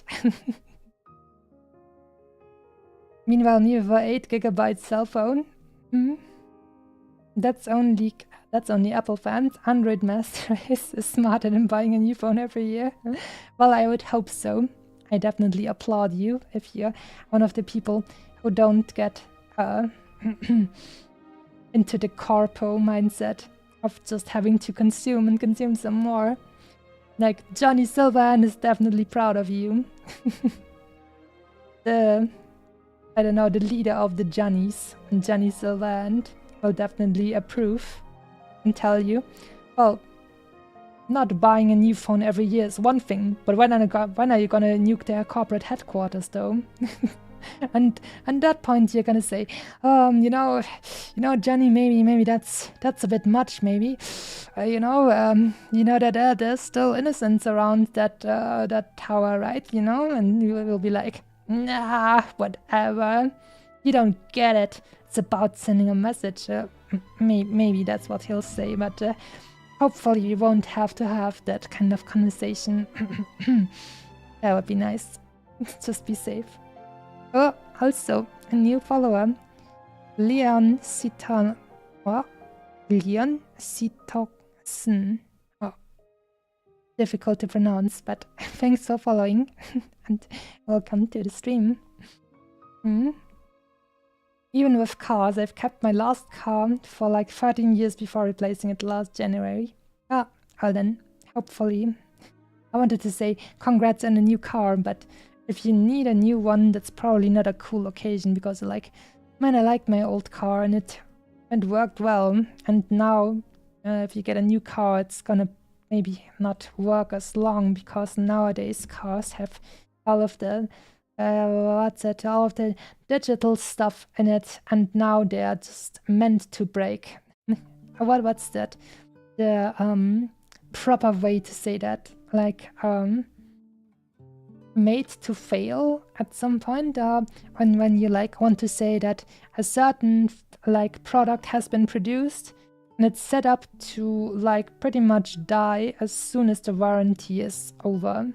Meanwhile, me with a 8GB cell phone. That's only Apple fans. Android master is smarter than buying a new phone every year. Well, I would hope so. I definitely applaud you if you're one of the people who don't get into the corpo mindset of just having to consume and consume some more. Like, Johnny Silverhand is definitely proud of you. I don't know, the leader of the Johnnies, Johnny Silverhand, will definitely approve and tell you, well, not buying a new phone every year is one thing, but when are you gonna nuke their corporate headquarters though? and at that point you're gonna say, you know, Johnny, maybe that's a bit much, maybe. You know that there's still innocents around that tower, right? You know, and you will be like, nah, whatever. You don't get it. It's about sending a message. Maybe that's what he'll say, but hopefully we won't have to have that kind of conversation. That would be nice. Just be safe. Oh, also, a new follower. Leon Sitoksen. Oh, difficult to pronounce, but thanks for following. And welcome to the stream. Even with cars, I've kept my last car for like 13 years before replacing it last January. Well then, hopefully. I wanted to say congrats on a new car, but if you need a new one, that's probably not a cool occasion, because like, man, I like my old car and it worked well. And now, if you get a new car, it's gonna maybe not work as long, because nowadays cars have all of the all of the digital stuff in it, and now they are just meant to break. What's that? The proper way to say that? Like made to fail at some point. When you like want to say that a certain like product has been produced, and it's set up to like pretty much die as soon as the warranty is over.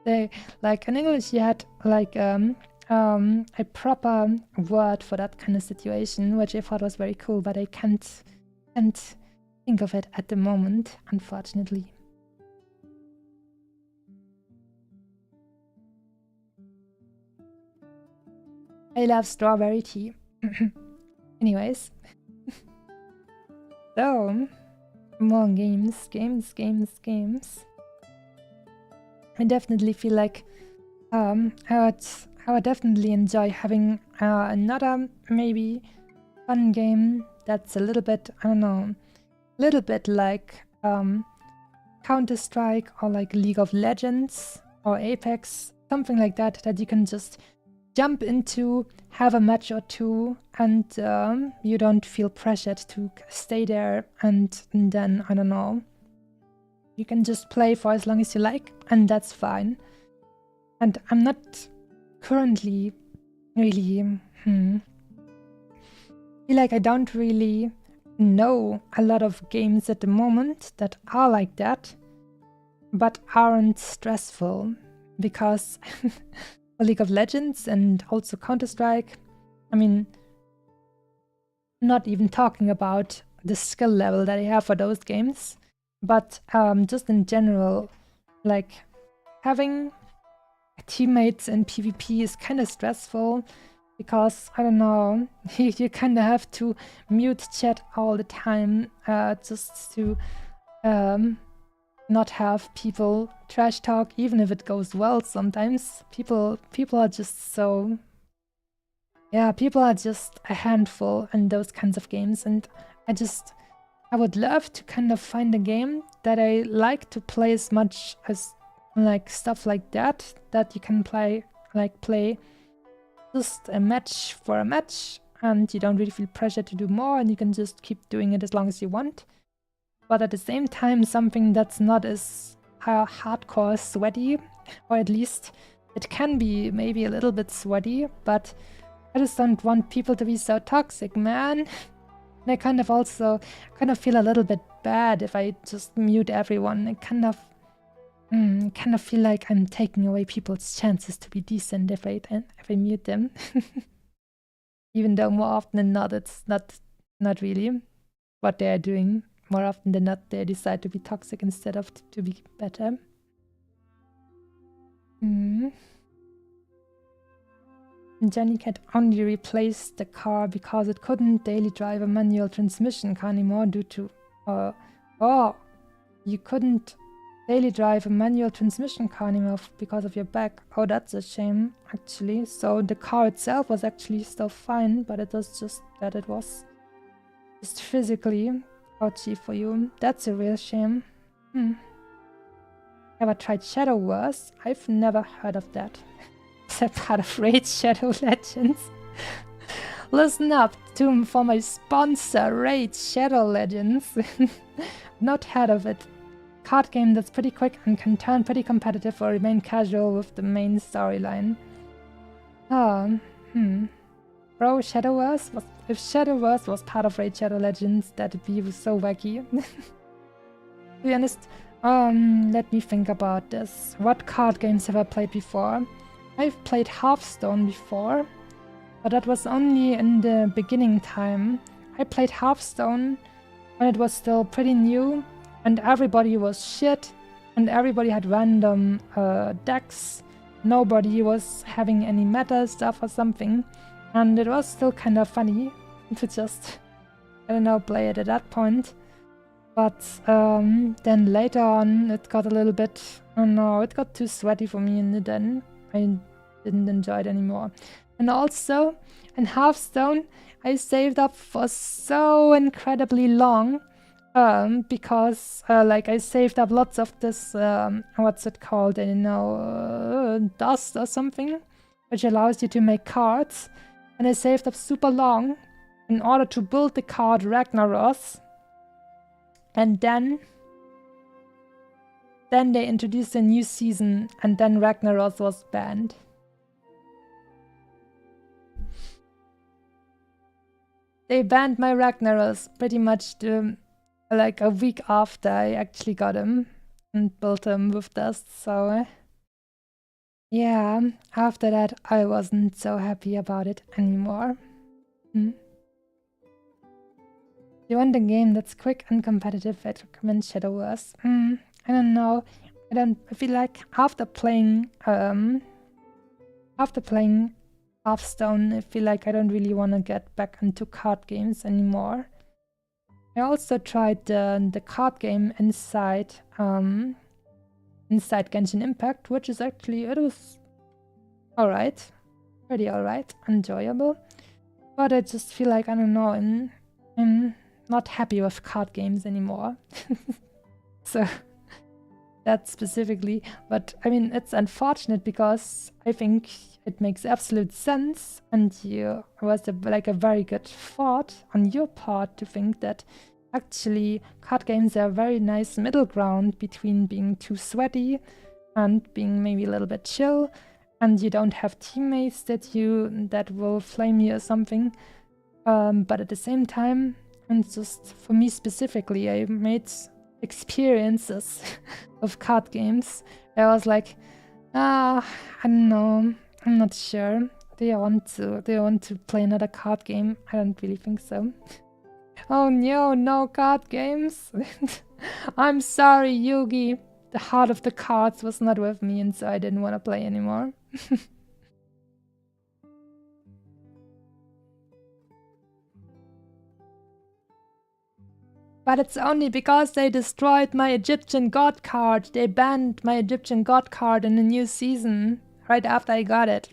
They like in English you had like a proper word for that kind of situation, which I thought was very cool, but I can't think of it at the moment, unfortunately. I love strawberry tea. Anyways. So, more games. I definitely feel like I would definitely enjoy having another maybe fun game that's a little bit, I don't know, a little bit like Counter-Strike or like League of Legends or Apex, something like that, that you can just jump into, have a match or two, and you don't feel pressured to stay there, and then, I don't know, you can just play for as long as you like, and that's fine. And I'm not currently really, feel like I don't really know a lot of games at the moment that are like that, but aren't stressful, because League of Legends and also Counter-Strike, I mean, not even talking about the skill level that I have for those games, but just in general, like having teammates in PvP is kind of stressful, because, I don't know, you kind of have to mute chat all the time just to not have people trash talk, even if it goes well sometimes. People are just so... Yeah, people are just a handful in those kinds of games, and I would love to kind of find a game that I like to play as much as like stuff like that you can play just a match for a match, and you don't really feel pressure to do more, and you can just keep doing it as long as you want. But at the same time, something that's not as hardcore sweaty, or at least it can be maybe a little bit sweaty, but I just don't want people to be so toxic, man. And I kind of feel a little bit bad if I just mute everyone. I kind of feel like I'm taking away people's chances to be decent if I mute them. Even though more often than not, it's not really what they're doing. More often than not, they decide to be toxic instead of to be better. Jenny Cat only replaced the car because it couldn't daily drive a manual transmission car anymore due to... you couldn't daily drive a manual transmission car anymore because of your back. Oh, that's a shame, actually. So the car itself was actually still fine, but it was just that it was just physically ouchy for you. That's a real shame. Ever tried Shadow Wars? I've never heard of that. It's a part of Raid Shadow Legends. Listen up for my sponsor, Raid Shadow Legends. Not heard of it. Card game that's pretty quick and can turn pretty competitive or remain casual with the main storyline. Bro, Shadow Wars? If Shadow Wars was part of Raid Shadow Legends, that'd be so wacky. To be honest, let me think about this. What card games have I played before? I've played Hearthstone before, but that was only in the beginning time. I played Hearthstone when it was still pretty new, and everybody was shit, and everybody had random decks. Nobody was having any meta stuff or something, and it was still kind of funny to just, I don't know, play it at that point. But then later on it got a little bit, I don't know, it got too sweaty for me, and then I didn't enjoy it anymore. And also, in Hearthstone, I saved up for so incredibly long, because like I saved up lots of this, what's it called, I don't know, dust or something, which allows you to make cards. And I saved up super long in order to build the card Ragnaros. And then they introduced a new season, and then Ragnaros was banned. They banned my Ragnaros pretty much like a week after I actually got him and built him with dust, so yeah, after that I wasn't so happy about it anymore. You want a game that's quick and competitive, I'd recommend Shadow Wars. I don't know. I feel like after playing Hearthstone, I feel like I don't really want to get back into card games anymore. I also tried the card game inside Genshin Impact, which is actually, it was alright. Pretty alright, enjoyable. But I just feel like, I don't know, I'm not happy with card games anymore. So that specifically, but I mean, it's unfortunate because I think it makes absolute sense, and it was like a very good thought on your part to think that actually card games are a very nice middle ground between being too sweaty and being maybe a little bit chill, and you don't have teammates that will flame you or something. But at the same time, and just for me specifically, I made experiences of card games. I was like, I don't know, I'm not sure. Do you want to play another card game? I don't really think so. Oh no, no card games. I'm sorry, Yugi. The heart of the cards was not with me, and so I didn't want to play anymore. But it's only because they destroyed my Egyptian god card. They banned my Egyptian god card in the new season, right after I got it.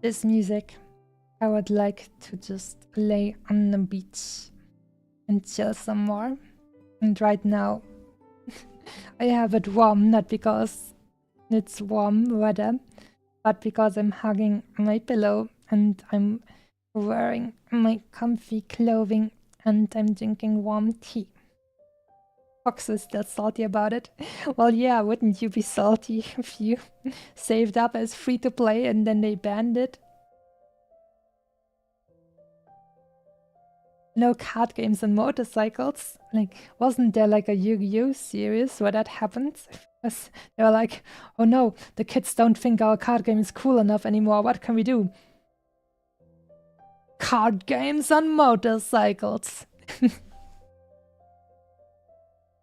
This music, I would like to just lay on the beach and chill some more. And right now, I have it warm, not because it's warm weather, but because I'm hugging my pillow and I'm wearing my comfy clothing and I'm drinking warm tea. Fox is still salty about it. Well, yeah, wouldn't you be salty if you saved up as free to play and then they banned it? No card games and motorcycles. Like, wasn't there like a Yu-Gi-Oh series where that happened? Because they were like, oh no, the kids don't think our card game is cool enough anymore. What can we do? Card games on motorcycles.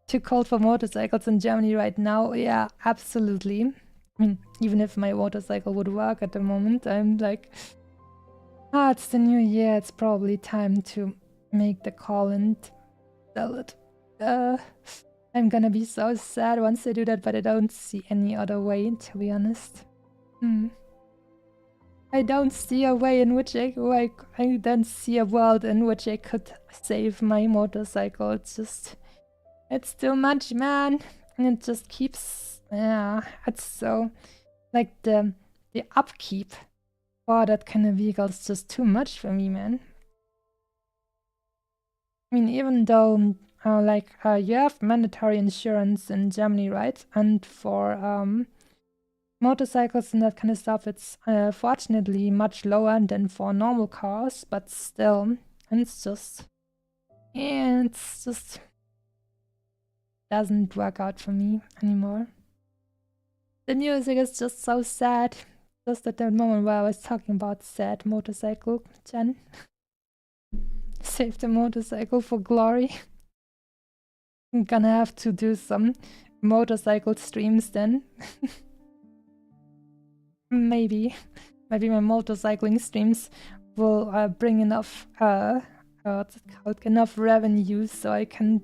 Too cold for motorcycles in Germany right now? Yeah, absolutely. I mean, even if my motorcycle would work at the moment, I'm like, it's the new year, it's probably time to make the call and sell it. I'm gonna be so sad once I do that, but I don't see any other way, to be honest. I don't see a way in which I don't see a world in which I could save my motorcycle. It's too much, man. And it just keeps, it's so, like the upkeep for that kind of vehicle is just too much for me, man. I mean, even though, you have mandatory insurance in Germany, right? And for, motorcycles and that kind of stuff, it's fortunately much lower than for normal cars, but still, and it's just doesn't work out for me anymore. The music is just so sad. Just at that moment where I was talking about sad motorcycle, Jen. Save the motorcycle for glory. I'm gonna have to do some motorcycle streams then. Maybe my motorcycling streams will bring enough what's it called, enough revenue so I can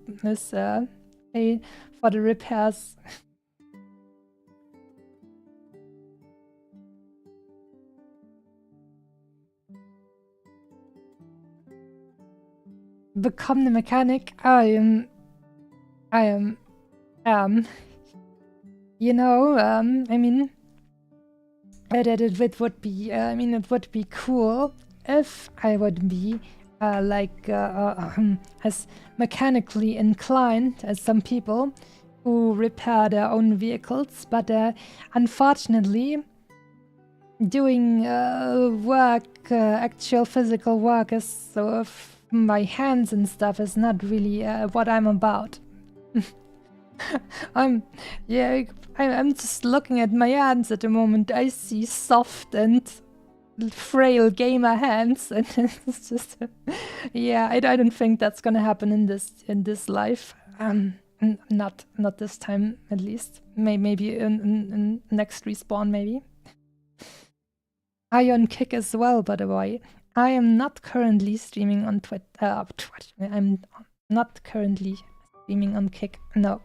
pay for the repairs. Become the mechanic. I am you know, I mean, that it would be, it would be cool if I would be as mechanically inclined as some people, who repair their own vehicles, but unfortunately, doing work, actual physical work, is with my hands and stuff is not really what I'm about. I'm just looking at my hands at the moment. I see soft and frail gamer hands, and it's just yeah. I don't think that's gonna happen in this life. Not this time, at least. Maybe in next respawn, maybe. I on Kick as well, by the way. I am not currently streaming on Twitch. I'm not currently streaming on Kick. No.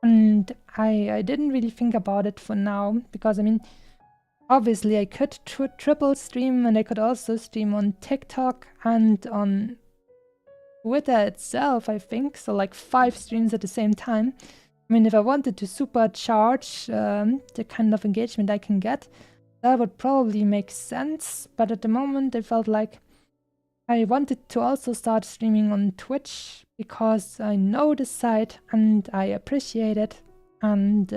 And I didn't really think about it for now, because I mean, obviously I could triple stream, and I could also stream on TikTok and on Twitter itself, I think. So like 5 streams at the same time. I mean, if I wanted to supercharge the kind of engagement I can get, that would probably make sense. But at the moment I felt like I wanted to also start streaming on Twitch, because I know the site and I appreciate it. And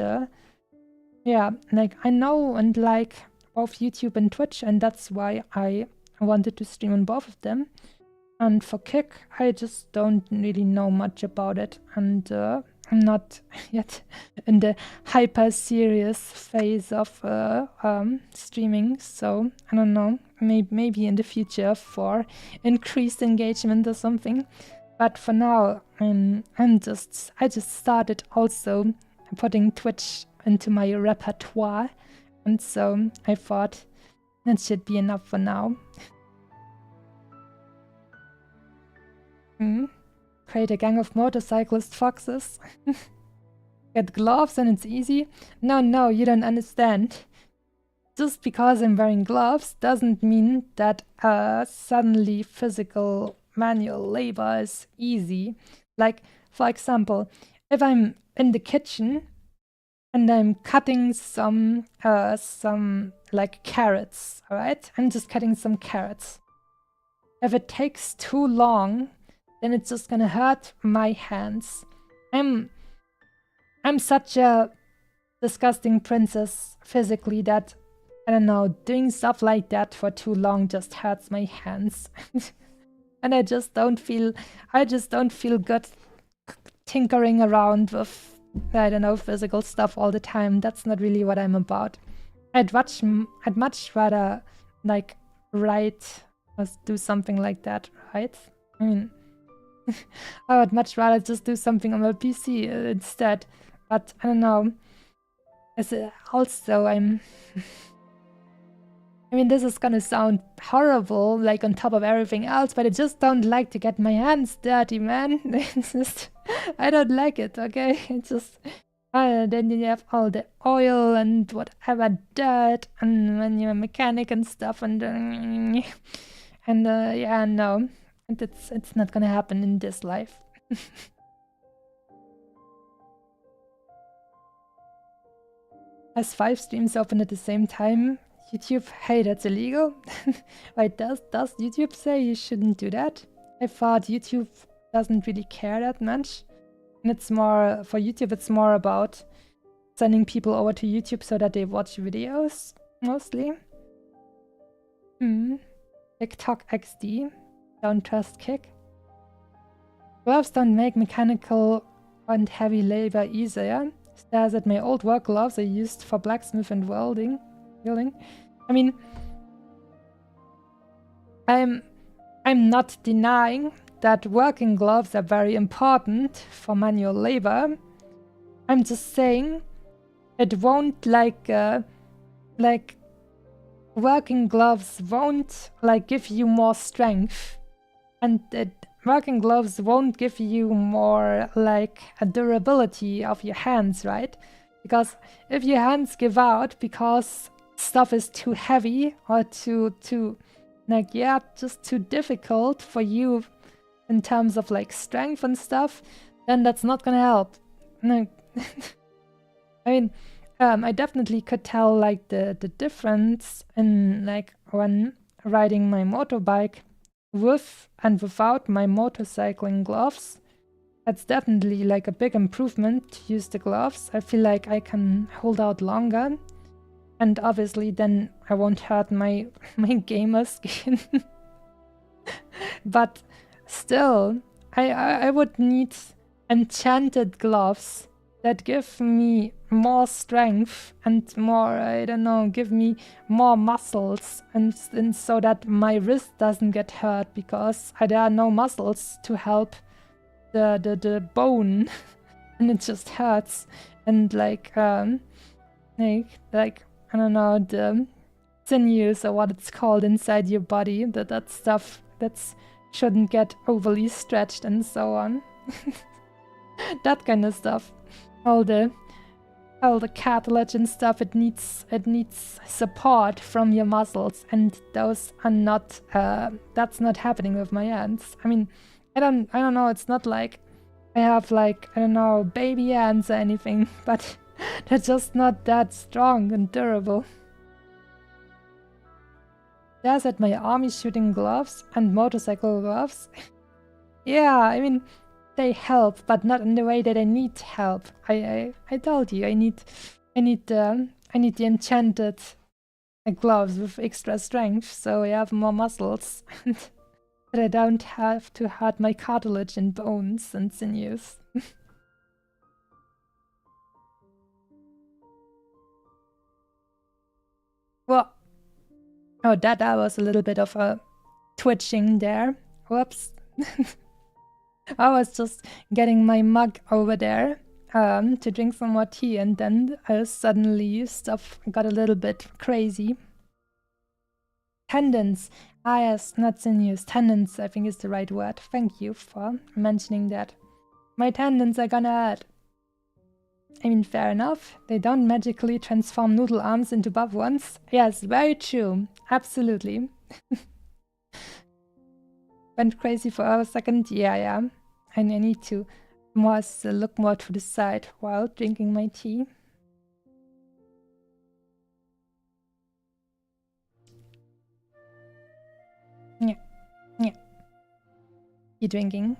yeah, like I know and like both YouTube and Twitch, and that's why I wanted to stream on both of them. And for Kick, I just don't really know much about it, and I'm not yet in the hyper serious phase of streaming, so I don't know, maybe in the future for increased engagement or something. But for now, I just started also putting Twitch into my repertoire, and so I thought that should be enough for now. Create a gang of motorcyclist foxes. Get gloves and it's easy. No, you don't understand. Just because I'm wearing gloves doesn't mean that suddenly physical manual labor is easy. Like, for example, if I'm in the kitchen and I'm cutting some like carrots, alright? I'm just cutting some carrots. If it takes too long, then it's just gonna hurt my hands. I'm such a disgusting princess physically that, I don't know, doing stuff like that for too long just hurts my hands. And I just don't feel good tinkering around with, I don't know, physical stuff all the time. That's not really what I'm about. I'd much rather like write or do something like that, right? I mean, I would much rather just do something on my PC instead. But I don't know. Also, I mean, this is gonna sound horrible, like on top of everything else, but I just don't like to get my hands dirty, man. It's just, I don't like it, okay? It's just, then you have all the oil and whatever dirt, and when you're a mechanic and stuff, and yeah, no. It's not gonna happen in this life. Has 5 streams open at the same time? YouTube, hey, that's illegal? Wait, does YouTube say you shouldn't do that? I thought YouTube doesn't really care that much. And it's more, for YouTube, it's more about sending people over to YouTube so that they watch videos, mostly. TikTok XD. Don't trust Kick. Gloves don't make mechanical and heavy labor easier. Stares at my old work gloves I used for blacksmith and welding. I mean, I'm not denying that working gloves are very important for manual labor. I'm just saying it won't like working gloves won't like give you more strength. And working gloves won't give you more like a durability of your hands, right? Because if your hands give out because stuff is too heavy or too like, yeah, just too difficult for you in terms of like strength and stuff, then that's not gonna help. No. I mean, I definitely could tell like the difference in like when riding my motorbike with and without my motorcycling gloves. That's definitely like a big improvement to use the gloves. I feel like I can hold out longer. And obviously then I won't hurt my gamer skin. But still, I would need enchanted gloves that give me more strength and more, I don't know, give me more muscles and so that my wrist doesn't get hurt because there are no muscles to help the bone and it just hurts. And like I don't know, the sinews or what it's called inside your body, that stuff that's shouldn't get overly stretched and so on. That kind of stuff. All the cartilage and stuff, it needs support from your muscles, and those are not that's not happening with my hands. I mean, I don't know, it's not like I have like, I don't know, baby hands or anything, but they're just not that strong and durable. There's at my army shooting gloves and motorcycle gloves. Yeah, I mean, they help, but not in the way that I need help. I told you, I need the enchanted gloves with extra strength, so I have more muscles, and that I don't have to hurt my cartilage and bones and sinews. Well, oh, that was a little bit of a twitching there. Whoops. I was just getting my mug over there to drink some more tea, and then suddenly stuff got a little bit crazy. Tendons. Ah, yes, not sinews. Tendons, I think is the right word. Thank you for mentioning that. My tendons are gonna hurt. I mean, fair enough. They don't magically transform noodle arms into buff ones. Yes, very true. Absolutely. Went crazy for a second. Yeah. I need to look more to the side while drinking my tea. Yeah. You drinking?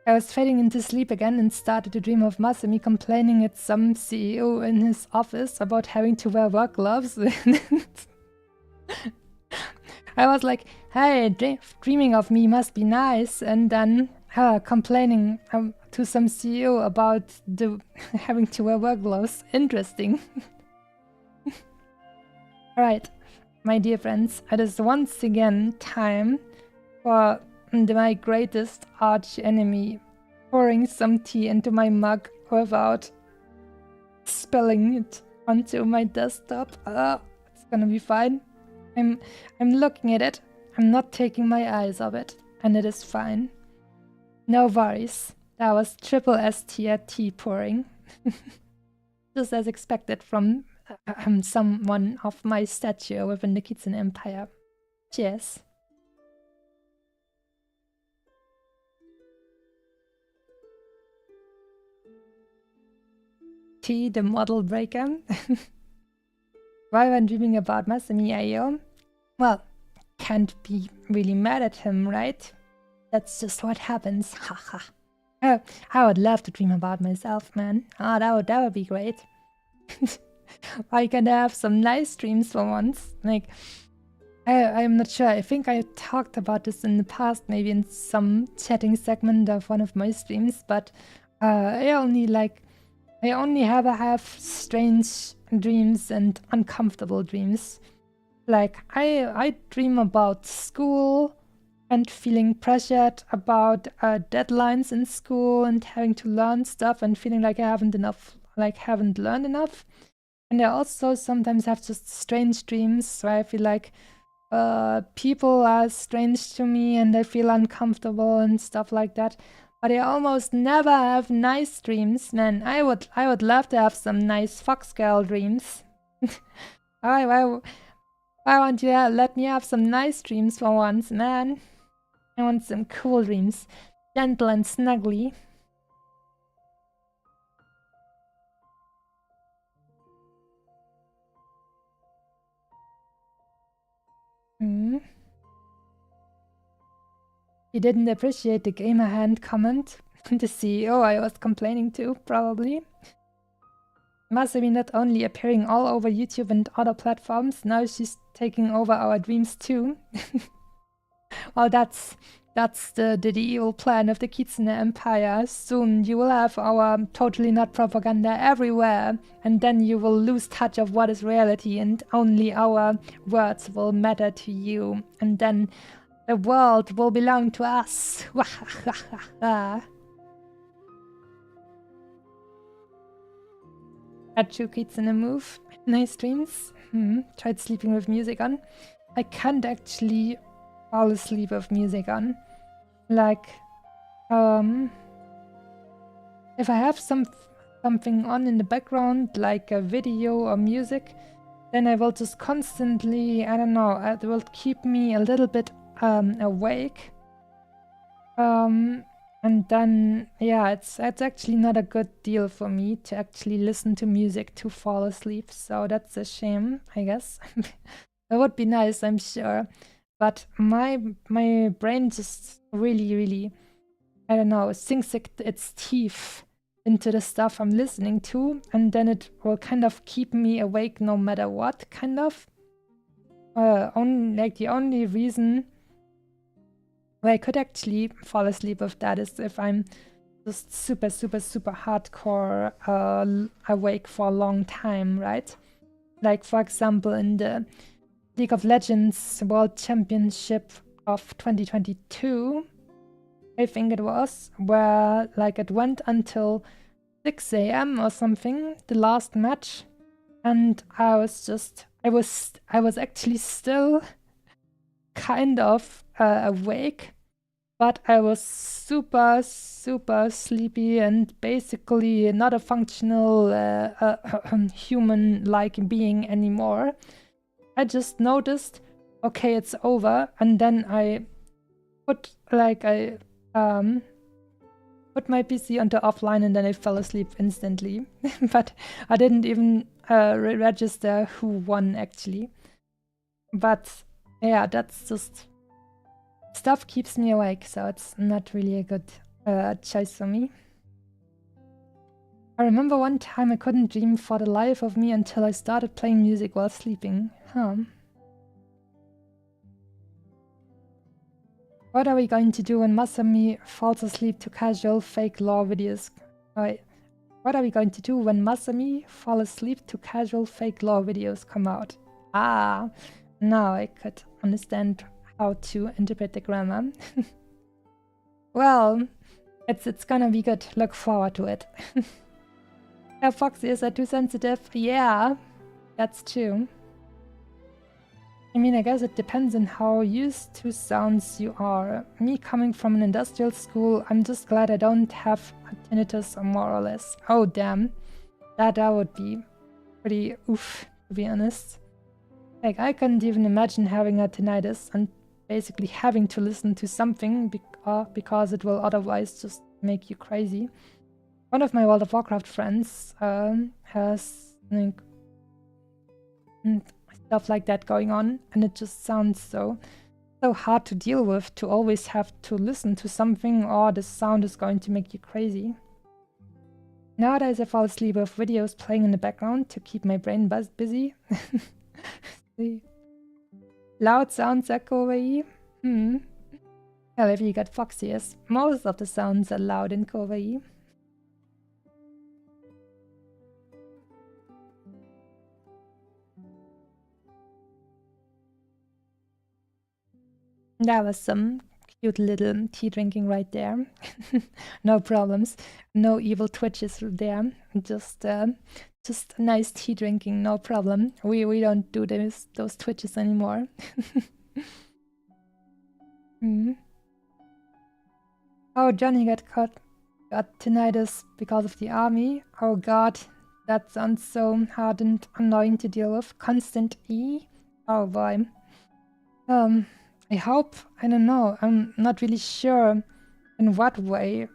I was fading into sleep again and started to dream of Masumi complaining at some CEO in his office about having to wear work gloves. I was like, hey, dreaming of me must be nice, and then complaining to some CEO about having to wear work gloves. Interesting. Alright, my dear friends, it is once again time for my greatest arch enemy pouring some tea into my mug without spilling it onto my desktop. It's gonna be fine. I'm looking at it. I'm not taking my eyes off it, and it is fine. No worries. That was triple ST at tea pouring. Just as expected from someone of my stature within the Kitchen Empire. Cheers. Tea, the model breaker. Why when dreaming about Masumi Ayo? Well, can't be really mad at him, right? That's just what happens, haha. Oh, I would love to dream about myself, man. Oh, that would be great. I can have some nice dreams for once. Like, I'm not sure. I think I talked about this in the past, maybe in some chatting segment of one of my streams, but I only have strange dreams and uncomfortable dreams. Like, I dream about school and feeling pressured about deadlines in school and having to learn stuff and feeling like I haven't learned enough. And I also sometimes have just strange dreams where I feel like people are strange to me and I feel uncomfortable and stuff like that. But I almost never have nice dreams, man. I would love to have some nice fox girl dreams. Why won't you let me have some nice dreams for once, man? I want some cool dreams. Gentle and snuggly. He didn't appreciate the gamer hand comment. The CEO I was complaining to, probably. Masami not only appearing all over YouTube and other platforms, now she's taking over our dreams too. Well, that's the evil plan of the Kitsune Empire. Soon you will have our totally not propaganda everywhere, and then you will lose touch of what is reality, and only our words will matter to you. And then the world will belong to us. Achu Kitsune move. Nice dreams. Tried sleeping with music on. I can't actually fall asleep with music on. Like, if I have something on in the background, like a video or music, then I will just constantly, I don't know, it will keep me a little bit awake. And then, yeah, it's actually not a good deal for me to actually listen to music to fall asleep. So that's a shame, I guess. It would be nice, I'm sure. But my brain just really, I don't know, sinks its teeth into the stuff I'm listening to, and then it will kind of keep me awake no matter what, kind of. The only reason where I could actually fall asleep with that is if I'm just super hardcore awake for a long time, right? Like, for example, in the League of Legends World Championship of 2022, I think it was, where like it went until 6 AM or something, the last match, and I was actually still kind of awake, but I was super sleepy and basically not a functional human-like being anymore. I just noticed, okay, it's over, and then I put my PC onto offline, and then I fell asleep instantly. But I didn't even register who won, actually. But yeah, that's just... Stuff keeps me awake, so it's not really a good choice for me. I remember one time I couldn't dream for the life of me until I started playing music while sleeping. What are we going to do when Masami falls asleep to casual fake lore videos? What are we going to do when Masami falls asleep to casual fake lore videos come out? Ah, now I could understand how to interpret the grammar. Well, it's gonna be good. Look forward to it. Yeah, Foxy, is that too sensitive? Yeah, that's true. I mean, I guess it depends on how used to sounds you are. Me coming from an industrial school, I'm just glad I don't have tinnitus, more or less. Oh, damn. That would be pretty oof, to be honest. Like, I couldn't even imagine having a tinnitus and basically having to listen to something because it will otherwise just make you crazy. One of my World of Warcraft friends has like stuff like that going on, and it just sounds so hard to deal with, to always have to listen to something or the sound is going to make you crazy. Nowadays I fall asleep with videos playing in the background to keep my brain busy. Loud sounds are kawaii. Well, if you got Foxy, yes, most of the sounds are loud and kawaii. That was some cute little tea drinking right there. No problems. No evil twitches there. Just nice tea drinking, no problem. We don't do those twitches anymore. Oh, Johnny got tinnitus because of the army. Oh god, that sounds so hard and annoying to deal with. Constant E. Oh boy. I hope, I don't know, I'm not really sure in what way,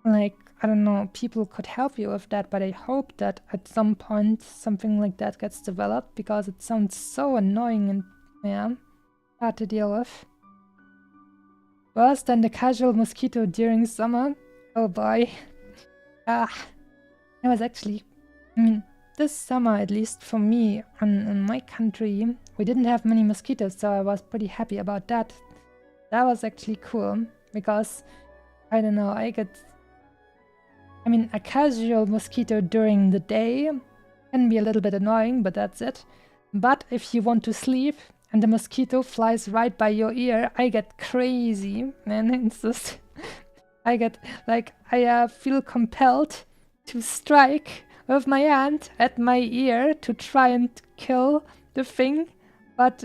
like, I don't know, people could help you with that, but I hope that at some point something like that gets developed, because it sounds so annoying and, yeah, hard to deal with. Worse than the casual mosquito during summer? Oh boy. Ah, I was actually... I mean, this summer, at least for me, in my country, we didn't have many mosquitoes, so I was pretty happy about that. That was actually cool, because, I don't know, I mean, a casual mosquito during the day can be a little bit annoying, but that's it. But if you want to sleep and the mosquito flies right by your ear, I get crazy, man. It's just... I feel compelled to strike with my hand at my ear to try and kill the thing. But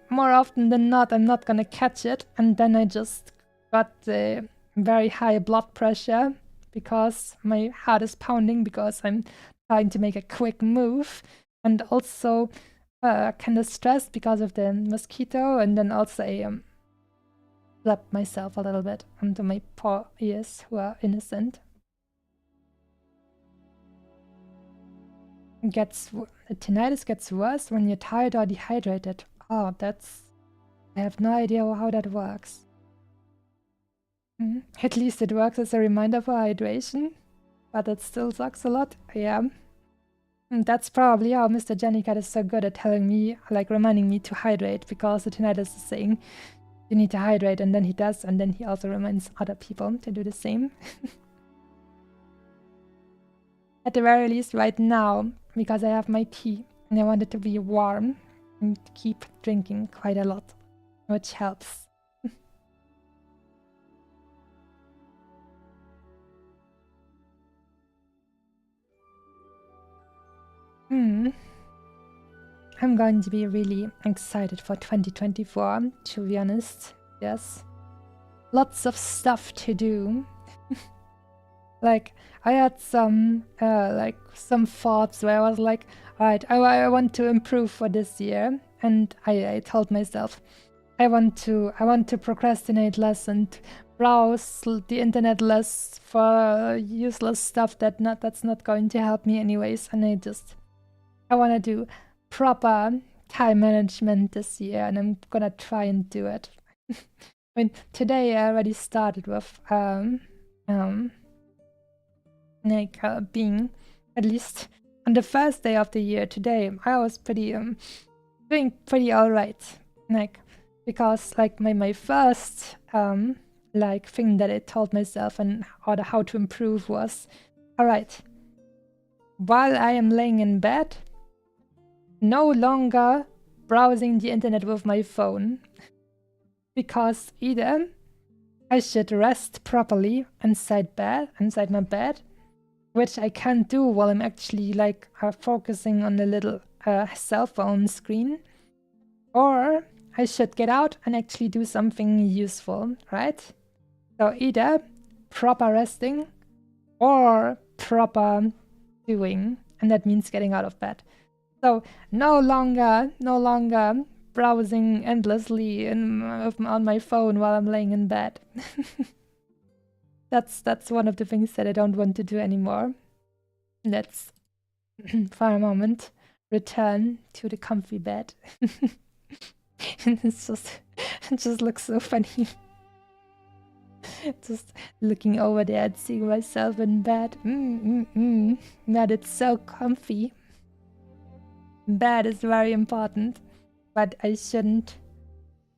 more often than not, I'm not gonna catch it. And then I just got very high blood pressure because my heart is pounding because I'm trying to make a quick move. And also kind of stressed because of the mosquito. And then also I slapped myself a little bit onto my poor ears who are innocent. Tinnitus gets worse when you're tired or dehydrated. Oh, I have no idea how that works. At least it works as a reminder for hydration, but it still sucks a lot. Yeah. And that's probably how Mr. Jennycat is so good at telling me, like reminding me to hydrate, because the tinnitus is saying you need to hydrate, and then he does, and then he also reminds other people to do the same. At the very least right now, because I have my tea and I want it to be warm and keep drinking quite a lot, which helps. I'm going to be really excited for 2024, to be honest. Yes. Lots of stuff to do. Like, I had some thoughts where I was like, alright, I want to improve for this year. And I told myself, I want to procrastinate less and browse the internet less for useless stuff that's not going to help me anyways. And I want to do proper time management this year, and I'm gonna try and do it. I mean, today I already started with being, at least on the first day of the year today, I was doing pretty alright. Like, because like my first thing that I told myself and how to improve was, alright, while I am laying in bed, no longer browsing the internet with my phone. Because either I should rest properly inside my bed, which I can't do while I'm actually focusing on the little cell phone screen, or I should get out and actually do something useful, right? So either proper resting or proper doing, and that means getting out of bed. So no longer browsing endlessly on my phone while I'm laying in bed. That's one of the things that I don't want to do anymore. Let's, for a moment, return to the comfy bed. And it just looks so funny. Just looking over there and seeing myself in bed. Man, it's so comfy. Bed is very important, but I shouldn't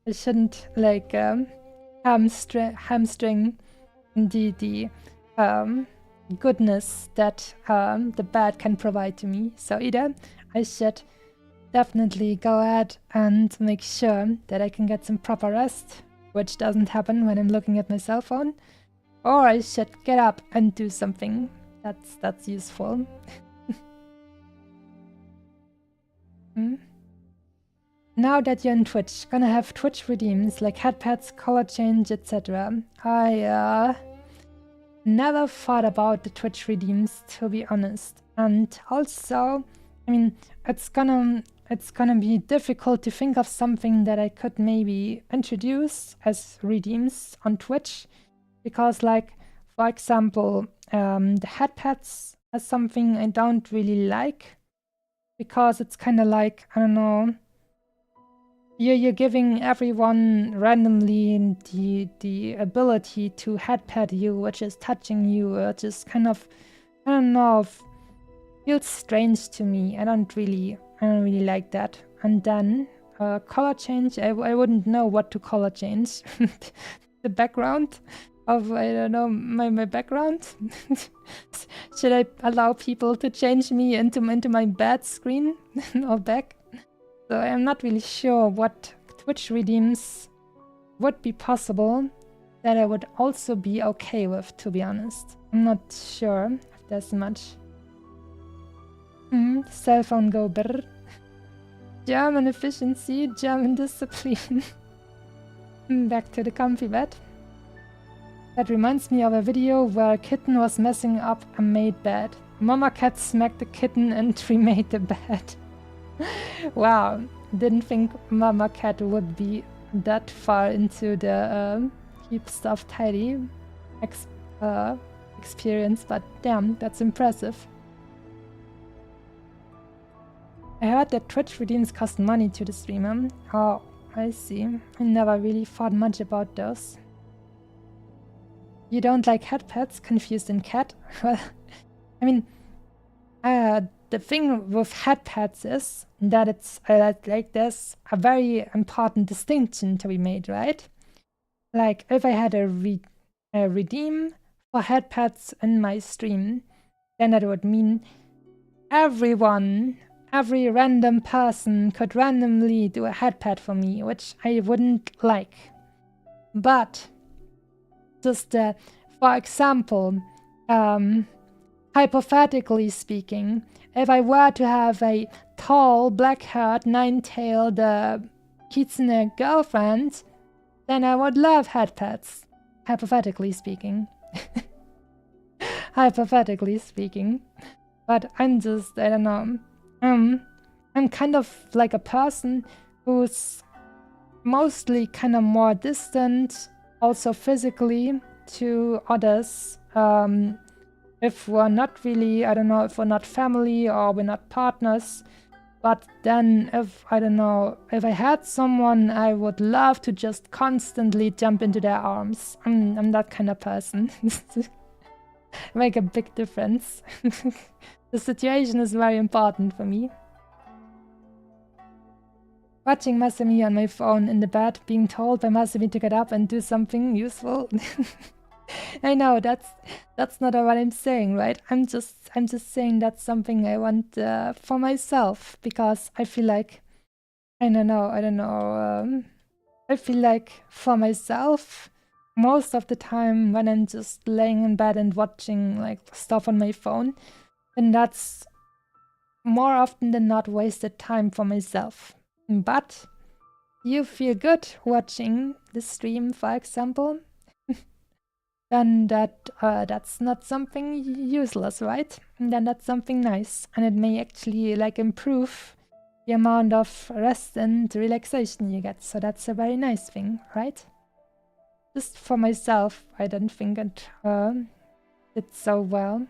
hamstring the goodness that the bed can provide to me. So either I should definitely go ahead and make sure that I can get some proper rest, which doesn't happen when I'm looking at my cell phone, or I should get up and do something that's useful. Now that you're on Twitch, gonna have Twitch redeems like headpads, color change, etc. I never thought about the Twitch redeems, to be honest. And also, I mean, it's gonna be difficult to think of something that I could maybe introduce as redeems on Twitch, because like, for example, the headpads are something I don't really like, because it's kind of like, I don't know, you're giving everyone randomly the ability to headpad you, which is touching you, which is kind of, I don't know, feels strange to me. I don't really like that. And then color change, I wouldn't know what to color change. The background of, I don't know, my background. Should I allow people to change me into my bed screen or back? So I'm not really sure what Twitch redeems would be possible that I would also be okay with, to be honest. I'm not sure if there's much. Cell phone go brr. German efficiency, German discipline. Back to the comfy bed. That reminds me of a video where a kitten was messing up a made bed. Mama cat smacked the kitten and remade the bed. Wow, didn't think Mama cat would be that far into the keep stuff tidy experience, but damn, that's impressive. I heard that Twitch redeems cost money to the streamer. Oh, I see. I never really thought much about those. You don't like headpads? Confused in cat? Well, I mean, the thing with headpads is that it's like there's a very important distinction to be made, right? Like if I had a redeem for headpads in my stream, then that would mean every random person could randomly do a headpad for me, which I wouldn't like. But just for example, hypothetically speaking, if I were to have a tall, black-haired, nine-tailed kitsune girlfriend, then I would love headpads. Hypothetically speaking. Hypothetically speaking. But I'm just, I don't know. I'm kind of like a person who's mostly kind of more distant, also physically, to others. If we're not really, I don't know, if we're not family or we're not partners. But then if, I don't know, if I had someone, I would love to just constantly jump into their arms. I'm that kind of person. Make a big difference. The situation is very important for me. Watching Masumi on my phone in the bed, being told by Masumi to get up and do something useful. I know that's not what I'm saying, right? I'm just saying that's something I want for myself, because I feel like I don't know. I feel like for myself, most of the time when I'm just laying in bed and watching like stuff on my phone, then that's more often than not wasted time for myself. But you feel good watching the stream, for example, then that's not something useless, right? And then that's something nice, and it may actually like improve the amount of rest and relaxation you get. So that's a very nice thing, right? Just for myself, I don't think it did so well.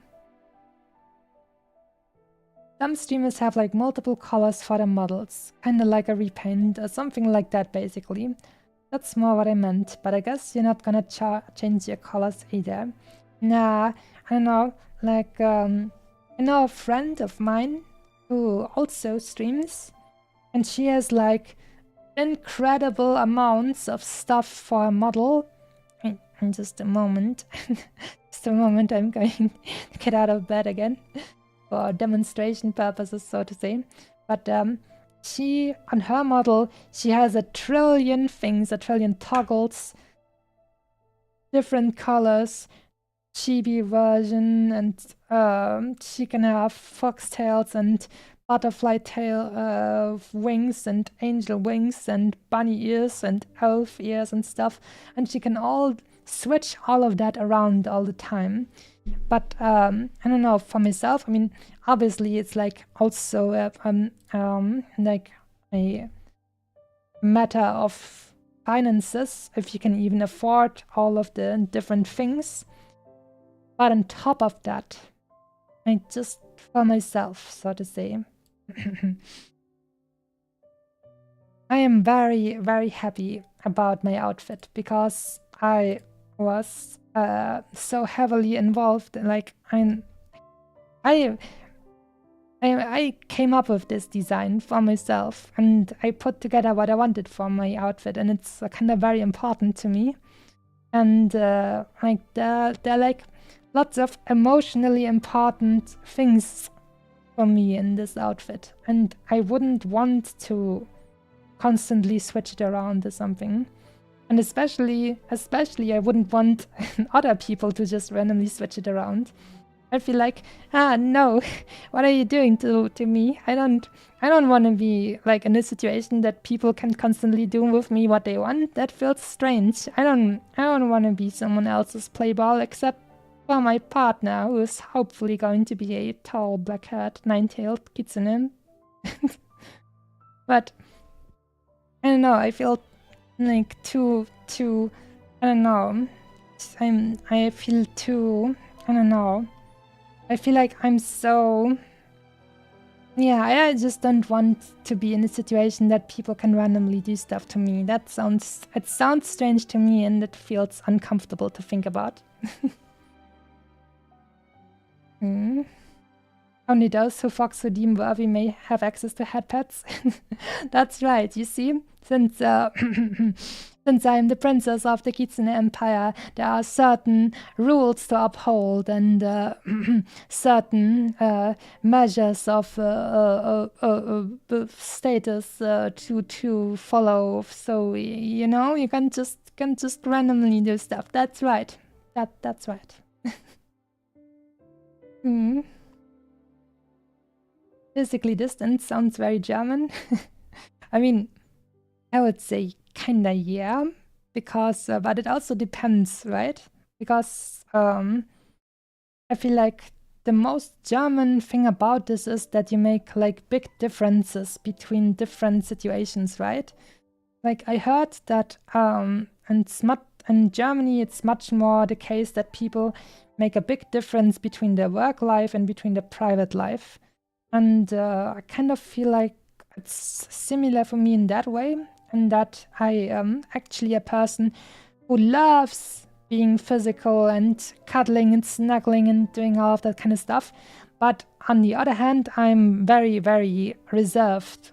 Some streamers have like multiple colors for their models, kind of like a repaint or something like that, basically. That's more what I meant, but I guess you're not gonna change your colors either. Nah, I don't know, like, I know a friend of mine who also streams, and she has like incredible amounts of stuff for a model. In just a moment, I'm going to get out of bed again for demonstration purposes, so to say. But she, on her model, she has a trillion things, a trillion toggles, different colors, chibi version, and she can have foxtails and butterfly tail wings and angel wings and bunny ears and elf ears and stuff, and she can switch all of that around all the time. But I don't know, for myself, I mean, obviously it's like also like a matter of finances, if you can even afford all of the different things. But on top of that, I just for myself, so to say. I am very, very happy about my outfit because I was so heavily involved. Like I came up with this design for myself, and I put together what I wanted for my outfit, and it's kind of very important to me. And like there are like lots of emotionally important things for me in this outfit, and I wouldn't want to constantly switch it around or something. And especially I wouldn't want other people to just randomly switch it around. I feel like, no, what are you doing to me? I don't want to be like in a situation that people can constantly do with me what they want. That feels strange. I don't want to be someone else's playball, except for my partner, who is hopefully going to be a tall, black-haired, nine-tailed kitsune. But I don't know, I feel like too I don't know. I feel too, I don't know. I feel like I'm so, yeah, I just don't want to be in a situation that people can randomly do stuff to me. It sounds strange to me, and it feels uncomfortable to think about. Only those who fox so deem worthy may have access to head pets. That's right, you see? Since since I am the princess of the Kitsune Empire, there are certain rules to uphold and certain measures of status to follow. So you know, you can just randomly do stuff. That's right. That's right. Physically distant sounds very German. I mean, I would say kinda yeah, because but it also depends, right? Because I feel like the most German thing about this is that you make like big differences between different situations, right? Like I heard that in Germany it's much more the case that people make a big difference between their work life and between their private life. And I kind of feel like it's similar for me in that way, and that I am actually a person who loves being physical and cuddling and snuggling and doing all of that kind of stuff. But on the other hand, I'm very, very reserved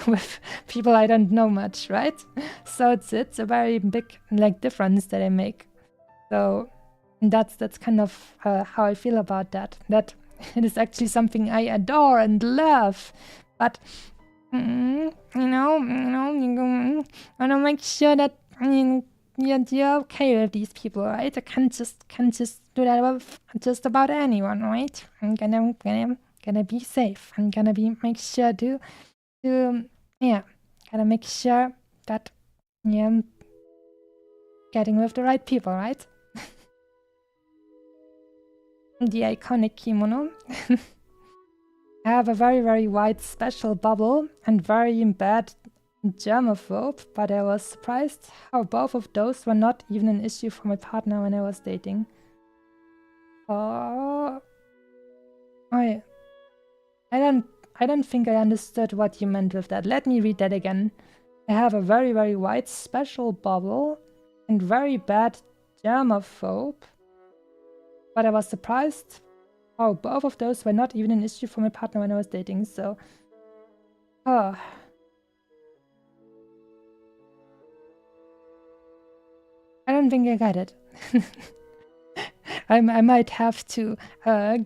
with people I don't know much, right? So it's a very big like difference that I make. So that's kind of how I feel about that. That it is actually something I adore and love, but you know, you want to make sure that you're okay with these people, right? I can't just do that with just about anyone, right? I'm gonna be safe. I'm gonna make sure to gotta make sure that I'm getting with the right people, right? The iconic kimono. I have a very, very wide special bubble and very bad germaphobe, but I was surprised how both of those were not even an issue for my partner when I was dating. Oh, I don't think I understood what you meant with that. Let me read that again. I have a very, very wide special bubble and very bad germaphobe, but I was surprised how both of those were not even an issue for my partner when I was dating, so... Oh. I don't think I got it. I might have to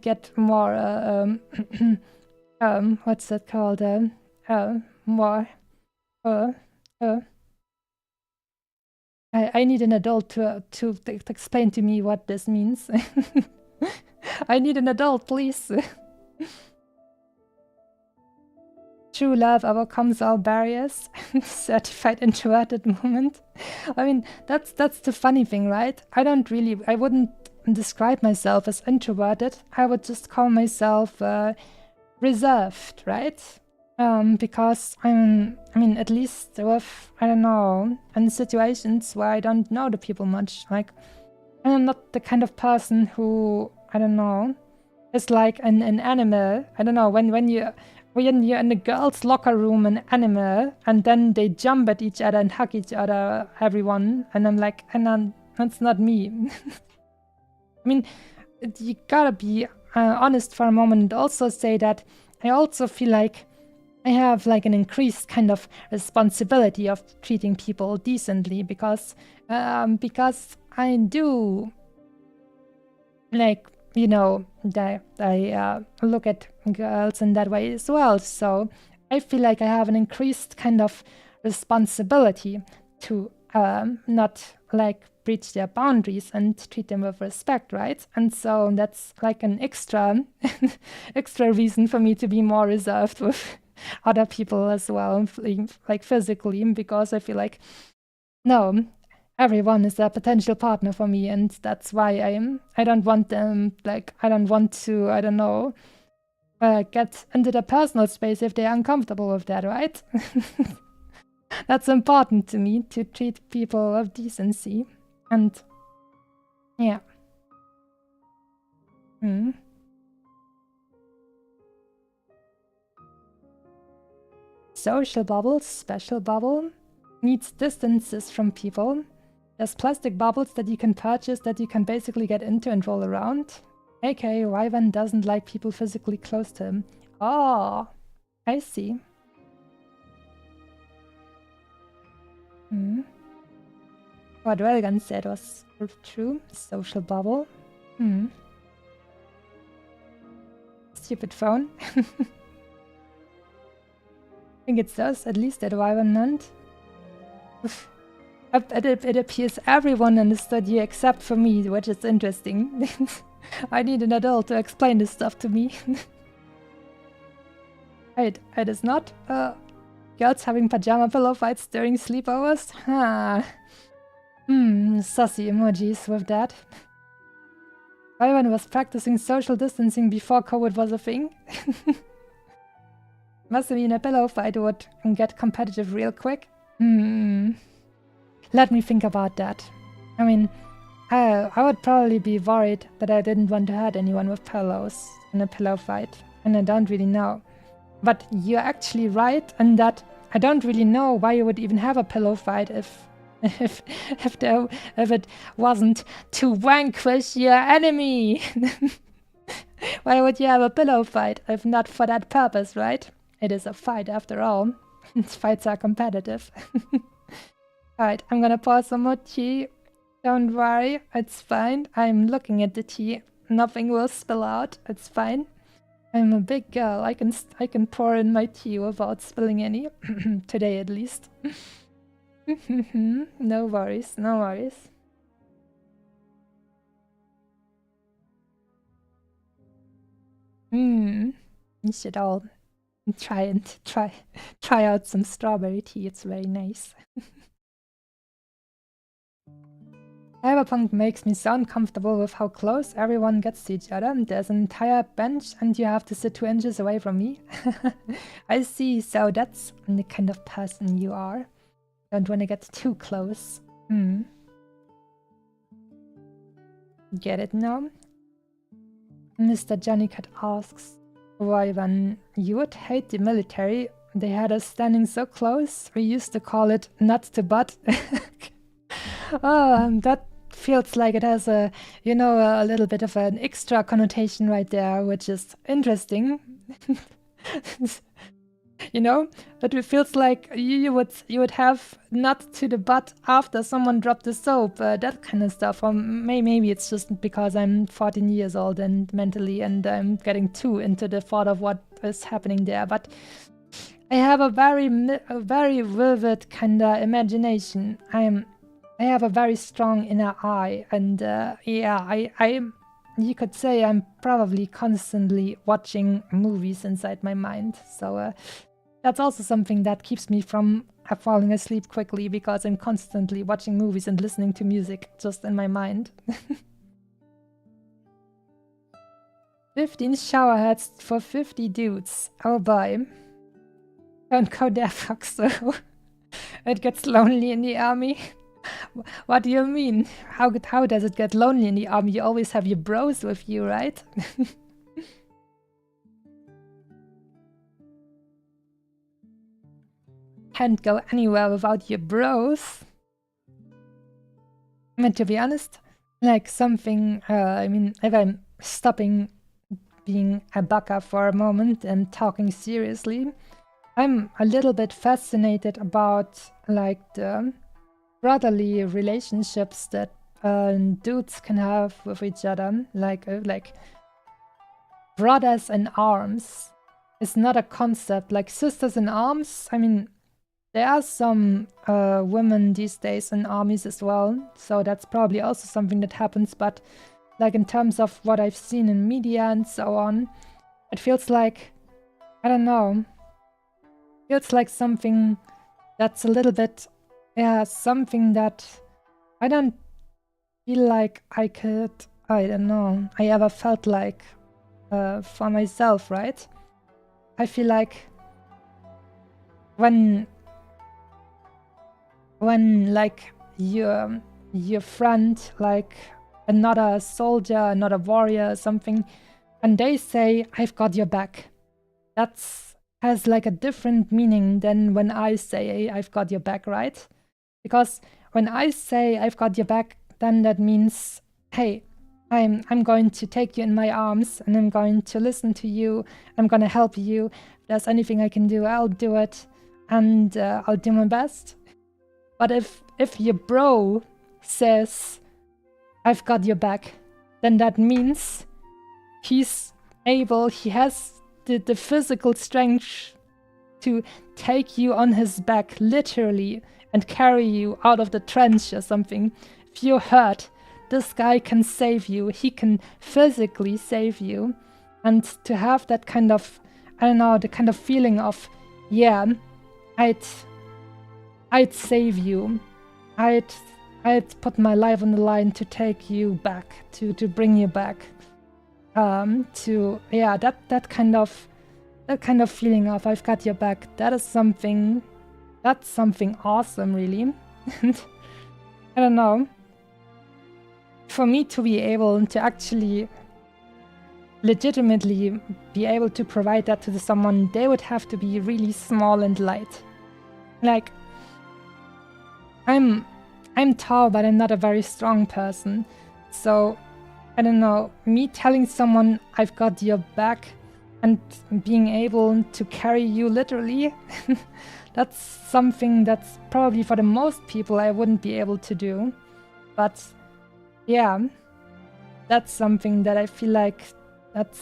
get more... what's that called? More... I need an adult to explain to me what this means. I need an adult, please. True love overcomes all barriers. Certified introverted moment. I mean, that's the funny thing, right? I wouldn't describe myself as introverted. I would just call myself reserved, right? Because I mean, at least with, I don't know, in situations where I don't know the people much, like, I'm not the kind of person who, I don't know, is like an animal. I don't know, when you when you're in the girls' locker room in anime, and then they jump at each other and hug each other, everyone, and I'm like, that's not me. I mean, you gotta be honest for a moment and also say that I also feel like I have like an increased kind of responsibility of treating people decently because I do, like, you know, that I look at girls in that way as well. So I feel like I have an increased kind of responsibility to not like breach their boundaries and treat them with respect, right? And so that's like an extra reason for me to be more reserved with other people as well, like physically, because I feel like, no, everyone is a potential partner for me, and that's why I don't want them, like, I don't want to, I don't know, get into their personal space if they're uncomfortable with that, right? That's important to me, to treat people with decency. And yeah. Social bubbles, special bubble, needs distances from people. There's plastic bubbles that you can purchase that you can basically get into and roll around. AKA Ryvan doesn't like people physically close to him. Oh, I see. What Relgan said was true. Social bubble. Stupid phone. I think it does, at least at Ryvan. It appears everyone understood you except for me, which is interesting. I need an adult to explain this stuff to me. It is not girls having pajama pillow fights during sleepovers? Sussy emojis with that. Ryvan was practicing social distancing before COVID was a thing. Must have been a pillow fight would get competitive real quick. Let me think about that. I mean, I would probably be worried that I didn't want to hurt anyone with pillows in a pillow fight, and I don't really know. But you're actually right in that I don't really know why you would even have a pillow fight if it wasn't to vanquish your enemy. Why would you have a pillow fight if not for that purpose, right? It is a fight after all. Fights are competitive. Alright, I'm gonna pour some more tea. Don't worry, it's fine. I'm looking at the tea. Nothing will spill out. It's fine. I'm a big girl. I can pour in my tea without spilling any. Today at least. No worries, no worries. You should all try out some strawberry tea. It's very nice. Cyberpunk makes me so uncomfortable with how close everyone gets to each other. There's an entire bench and you have to sit 2 inches away from me. I see, so that's the kind of person you are. Don't want to get too close. Get it now? Mr. Johnnycat asks, why when you would hate the military, they had us standing so close, we used to call it nut to butt. Oh, that feels like it has a, you know, a little bit of an extra connotation right there, which is interesting. You know, but it feels like you would have nut to the butt after someone dropped the soap, that kind of stuff. Or maybe it's just because I'm 14 years old and mentally, and I'm getting too into the thought of what is happening there. But I have a very vivid kind of imagination. I have a very strong inner eye, and yeah, you could say I'm probably constantly watching movies inside my mind. So that's also something that keeps me from falling asleep quickly, because I'm constantly watching movies and listening to music just in my mind. 15 shower heads for 50 dudes. Oh boy. Don't go there, Foxo. It gets lonely in the army. What do you mean? How does it get lonely in the army? You always have your bros with you, right? can't go anywhere without your bros. And to be honest, like something, I mean, if I'm stopping being a baka for a moment and talking seriously, I'm a little bit fascinated about like the brotherly relationships that dudes can have with each other, like brothers in arms is not a concept. Like sisters in arms, I mean, there are some women these days in armies as well, so that's probably also something that happens, but like in terms of what I've seen in media and so on, it feels like, I don't know, feels like something that's a little bit, yeah, something that I don't feel like I could, I don't know, I ever felt like for myself, right? I feel like when like your friend, like another soldier, another warrior, something, and they say, I've got your back, that's has like a different meaning than when I say I've got your back, right? Because when I say I've got your back, then that means, hey, I'm going to take you in my arms and I'm going to listen to you. I'm going to help you. If there's anything I can do, I'll do it, and I'll do my best. But if your bro says, I've got your back, then that means he's able, he has the physical strength to take you on his back, literally, and carry you out of the trench or something. If you're hurt, this guy can save you. He can physically save you. And to have that kind of, I don't know, the kind of feeling of, yeah, I'd save you. I'd put my life on the line to take you back, to bring you back. To, yeah, that kind of feeling of I've got your back, that's something awesome, really. And I don't know, for me to be able to actually legitimately be able to provide that to someone, they would have to be really small and light. Like, I'm tall, but I'm not a very strong person. So, I don't know, me telling someone I've got your back and being able to carry you literally, that's something that's probably for the most people I wouldn't be able to do. But yeah, that's something that I feel like that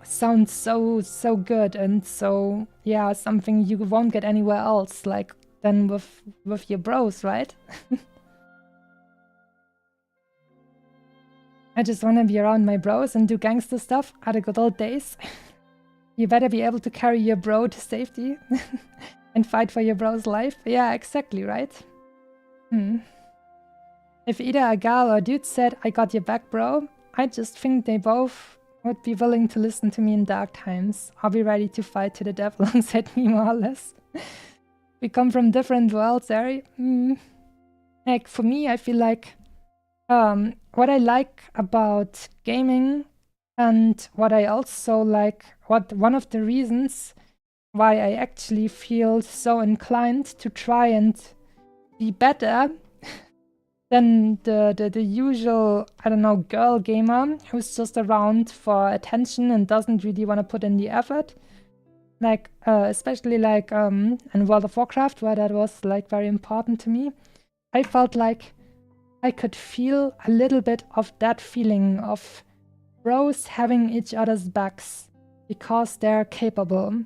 sounds so good, and so, yeah, something you won't get anywhere else, like than with your bros, right? I just want to be around my bros and do gangster stuff are the good old days. You better be able to carry your bro to safety and fight for your bro's life. Yeah, exactly, right? If either a gal or dude said, I got your back, bro, I just think they both would be willing to listen to me in dark times. I'll be ready to fight to the death alongside me, more or less. We come from different worlds, Ari. Like, for me, I feel like what I like about gaming, and what I also like, one of the reasons why I actually feel so inclined to try and be better than the usual, I don't know, girl gamer who's just around for attention and doesn't really want to put in the effort. Like, especially like in World of Warcraft, where that was like very important to me. I felt like I could feel a little bit of that feeling of bros having each other's backs because they're capable.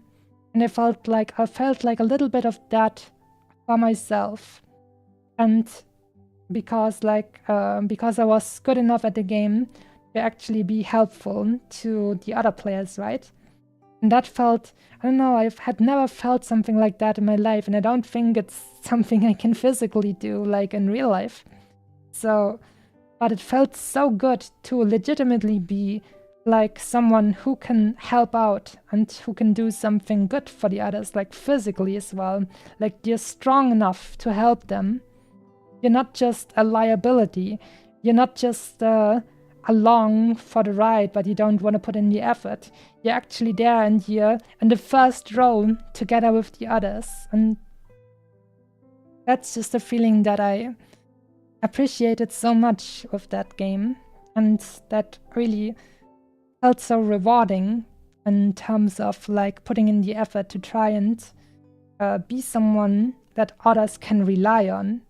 And I felt like a little bit of that for myself. And because I was good enough at the game to actually be helpful to the other players, right? And that felt, I don't know, I had never felt something like that in my life, and I don't think it's something I can physically do, like in real life. So, but it felt so good to legitimately be like someone who can help out and who can do something good for the others, like physically as well. Like, you're strong enough to help them. You're not just a liability. You're not just a along for the ride, but you don't want to put in the effort. You're actually there and you're in the first row together with the others. And that's just a feeling that I appreciated so much with that game. And that really felt so rewarding in terms of like putting in the effort to try and be someone that others can rely on.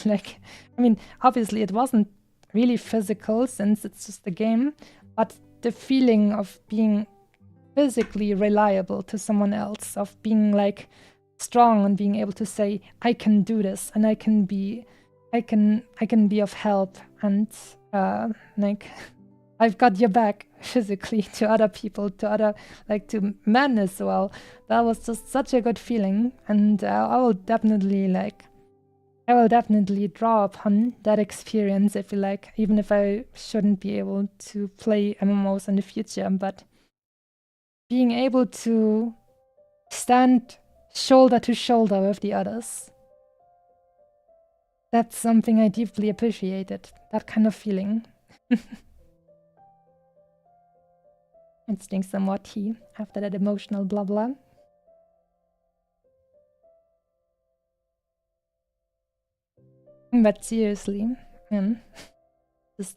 Like, I mean, obviously it wasn't really physical since it's just a game, but the feeling of being physically reliable to someone else, of being like strong and being able to say, I can do this and I can be of help, and like I've got your back physically to other people, to other, like to men as well. That was just such a good feeling, and I will definitely draw upon that experience, I feel like, even if I shouldn't be able to play MMOs in the future. But being able to stand shoulder to shoulder with the others, that's something I deeply appreciated, that kind of feeling. Let's drink some more tea after that emotional blah blah. But seriously, just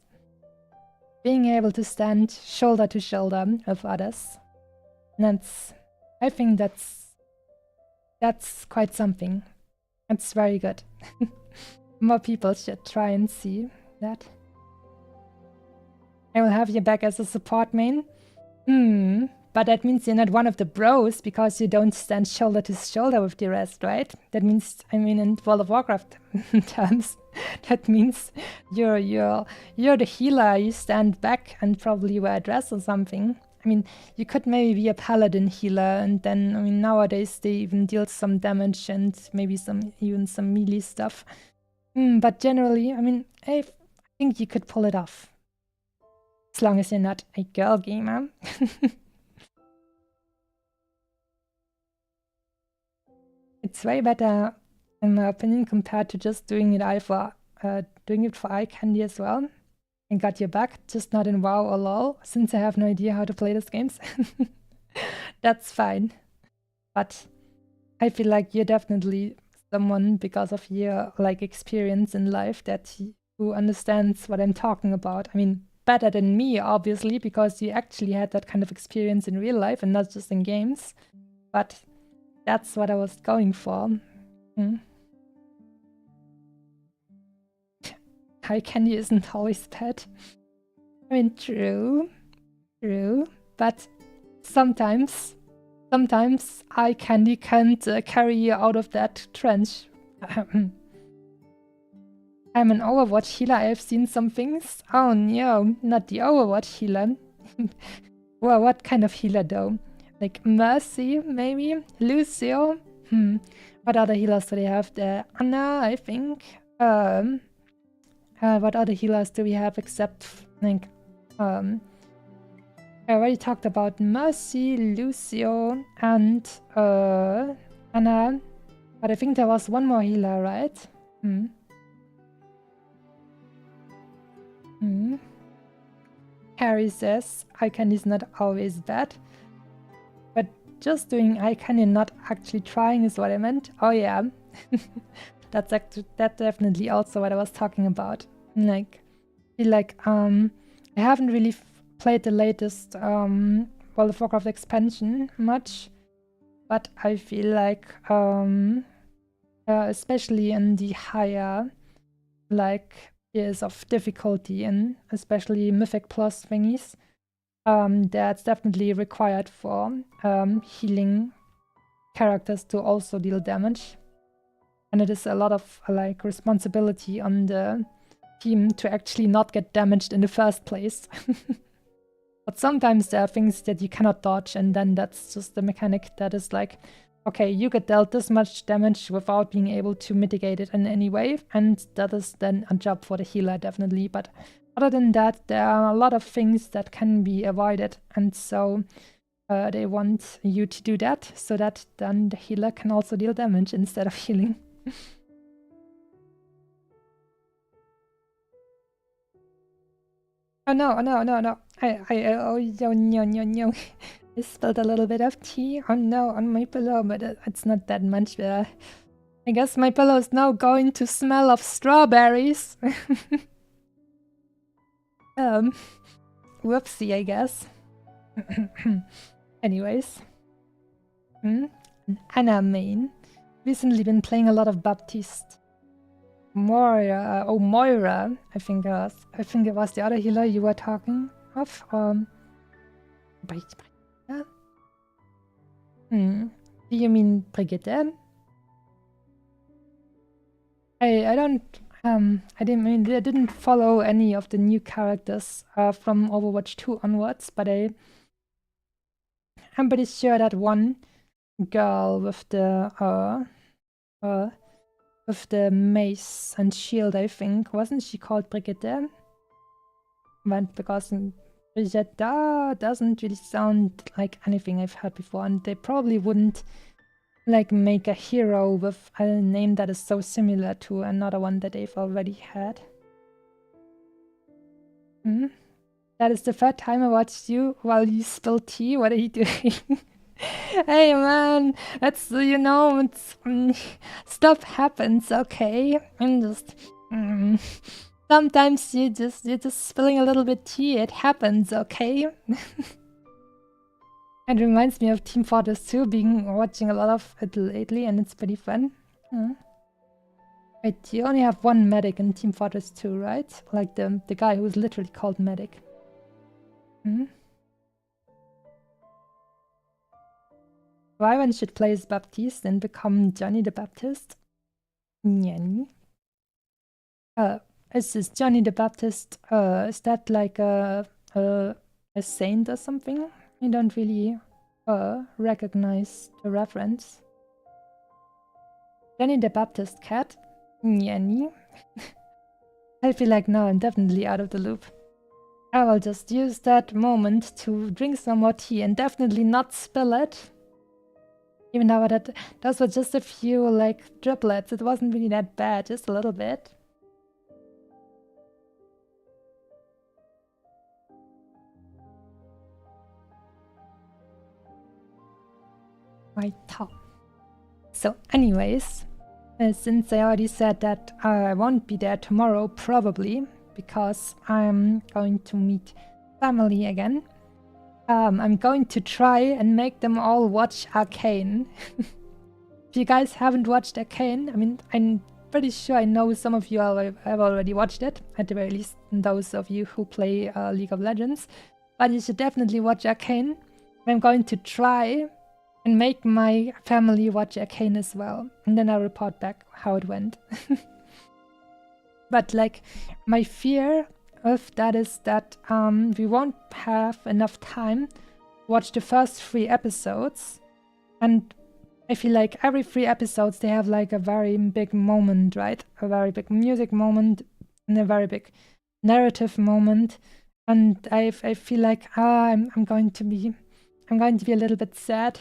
being able to stand shoulder to shoulder with others, I think that's quite something. It's very good. More people should try and see that. I will have you back as a support main. But that means you're not one of the bros because you don't stand shoulder to shoulder with the rest, right? That means, I mean, in World of Warcraft terms, that means you're the healer. You stand back and probably wear a dress or something. I mean, you could maybe be a paladin healer, and then, I mean, nowadays they even deal some damage and maybe even some melee stuff. But generally, I mean, I think you could pull it off. As long as you're not a girl gamer. It's way better, in my opinion, compared to just doing it for eye candy as well. And got your back, just not in WoW or LOL, since I have no idea how to play these games. That's fine. But I feel like you're definitely someone, because of your like experience in life, who understands what I'm talking about. I mean, better than me, obviously, because you actually had that kind of experience in real life and not just in games. But that's what I was going for. Eye candy isn't always bad. I mean, true, but sometimes eye candy can't carry you out of that trench. I'm an Overwatch healer. I've seen some things. Oh no, not the Overwatch healer. Well, what kind of healer though? Like Mercy, maybe? Lucio? What other healers do they have there? Anna, I think. What other healers do we have except, like, I already talked about Mercy, Lucio, and Anna. But I think there was one more healer, right? Harry says eye candy is not always bad. But just doing eye candy and not actually trying is what I meant. Oh yeah. That's definitely also what I was talking about. Like, I feel like I haven't really played the latest World of Warcraft expansion much, but I feel like especially in the higher like tiers of difficulty, and especially Mythic Plus thingies, that's definitely required for healing characters to also deal damage. And it is a lot of like responsibility on the team to actually not get damaged in the first place. But sometimes there are things that you cannot dodge, and then that's just the mechanic that is like, okay, you get dealt this much damage without being able to mitigate it in any way, and that is then a job for the healer, definitely. But other than that, there are a lot of things that can be avoided, and so they want you to do that, so that then the healer can also deal damage instead of healing. Oh no, no, no, no. Oh, no. I spilled a little bit of tea. Oh no, on my pillow, but it's not that much. I guess my pillow is now going to smell of strawberries. Whoopsie, I guess. Anyways. Anna main. Recently been playing a lot of Baptiste. Moira, I think it was. I think it was the other healer you were talking of. Yeah. Do you mean Brigitte? I didn't follow any of the new characters from Overwatch 2 onwards, but I'm pretty sure that one girl with the mace and shield, I think, wasn't she called Brigitte? But because Brigitte doesn't really sound like anything I've heard before, and they probably wouldn't like make a hero with a name that is so similar to another one that they've already had. That is the third time I watched you while you spill tea. What are you doing? Hey man, that's, you know, it's stuff happens, okay? I'm just sometimes you're just spilling a little bit tea. It happens, okay? It reminds me of Team Fortress 2, watching a lot of it lately, and it's pretty fun. Wait, you only have one medic in Team Fortress 2, right? Like the guy who's literally called medic. Rywan should play as Baptiste and become Johnny the Baptist. Nyanny. Is this Johnny the Baptist? Is that like a saint or something? I don't really recognize the reference. Johnny the Baptist cat? Nyanny. I feel like now I'm definitely out of the loop. I will just use that moment to drink some more tea and definitely not spill it. Even though those were just a few like driplets, it wasn't really that bad, just a little bit. Right top. So anyways, since I already said that I won't be there tomorrow, probably, because I'm going to meet family again, I'm going to try and make them all watch Arcane. If you guys haven't watched Arcane, I mean, I'm pretty sure I know some of you have already watched it, at the very least those of you who play League of Legends, but you should definitely watch Arcane. I'm going to try and make my family watch Arcane as well, and then I'll report back how it went. But like, my fear of that is that we won't have enough time to watch the first 3 episodes, and I feel like every 3 episodes they have like a very big moment, right? A very big music moment and a very big narrative moment, and I feel like I'm going to be a little bit sad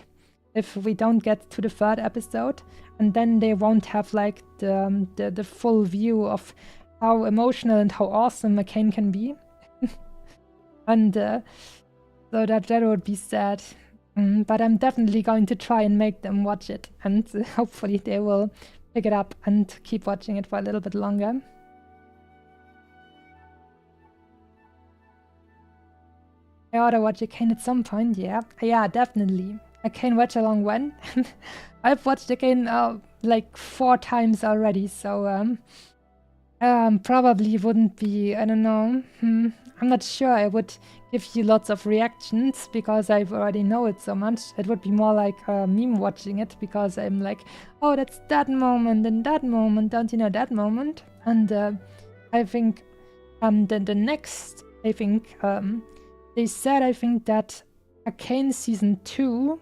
if we don't get to the 3rd episode, and then they won't have like the full view of how emotional and how awesome Arcane can be. And so that would be sad. But I'm definitely going to try and make them watch it, and hopefully they will pick it up and keep watching it for a little bit longer. I ought to watch Arcane at some point, yeah. Yeah, definitely. Arcane watch along when? I've watched Arcane like 4 times already, so probably wouldn't be, I don't know. I'm not sure I would give you lots of reactions because I already know it so much. It would be more like meme watching it, because I'm like, oh, that's that moment and that moment, don't you know that moment? And I think the next, I think, they said, I think that Arcane Season 2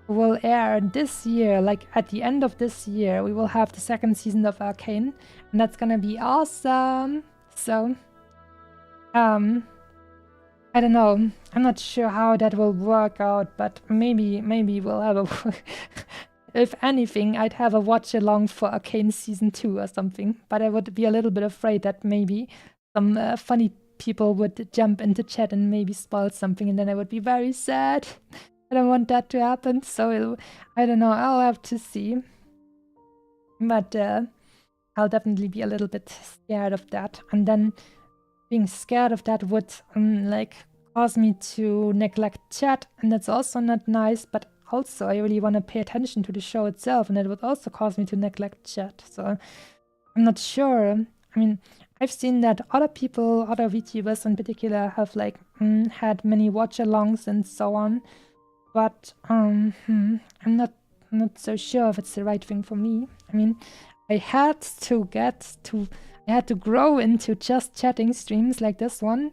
will air this year, like at the end of this year. We will have the 2nd season of Arcane, and that's gonna be awesome. So, I don't know. I'm not sure how that will work out, but maybe we'll have a... If anything, I'd have a watch along for Arcane Season 2 or something, but I would be a little bit afraid that maybe some funny people would jump into chat and maybe spoil something, and then I would be very sad. I don't want that to happen, so I don't know, I'll have to see. But I'll definitely be a little bit scared of that. And then being scared of that would like cause me to neglect chat, and that's also not nice. But also I really want to pay attention to the show itself, and it would also cause me to neglect chat. So I'm not sure. I mean, I've seen that other people, other VTubers in particular, have like had many watch-alongs and so on. But I'm not so sure if it's the right thing for me. I mean, I had to grow into just chatting streams like this one.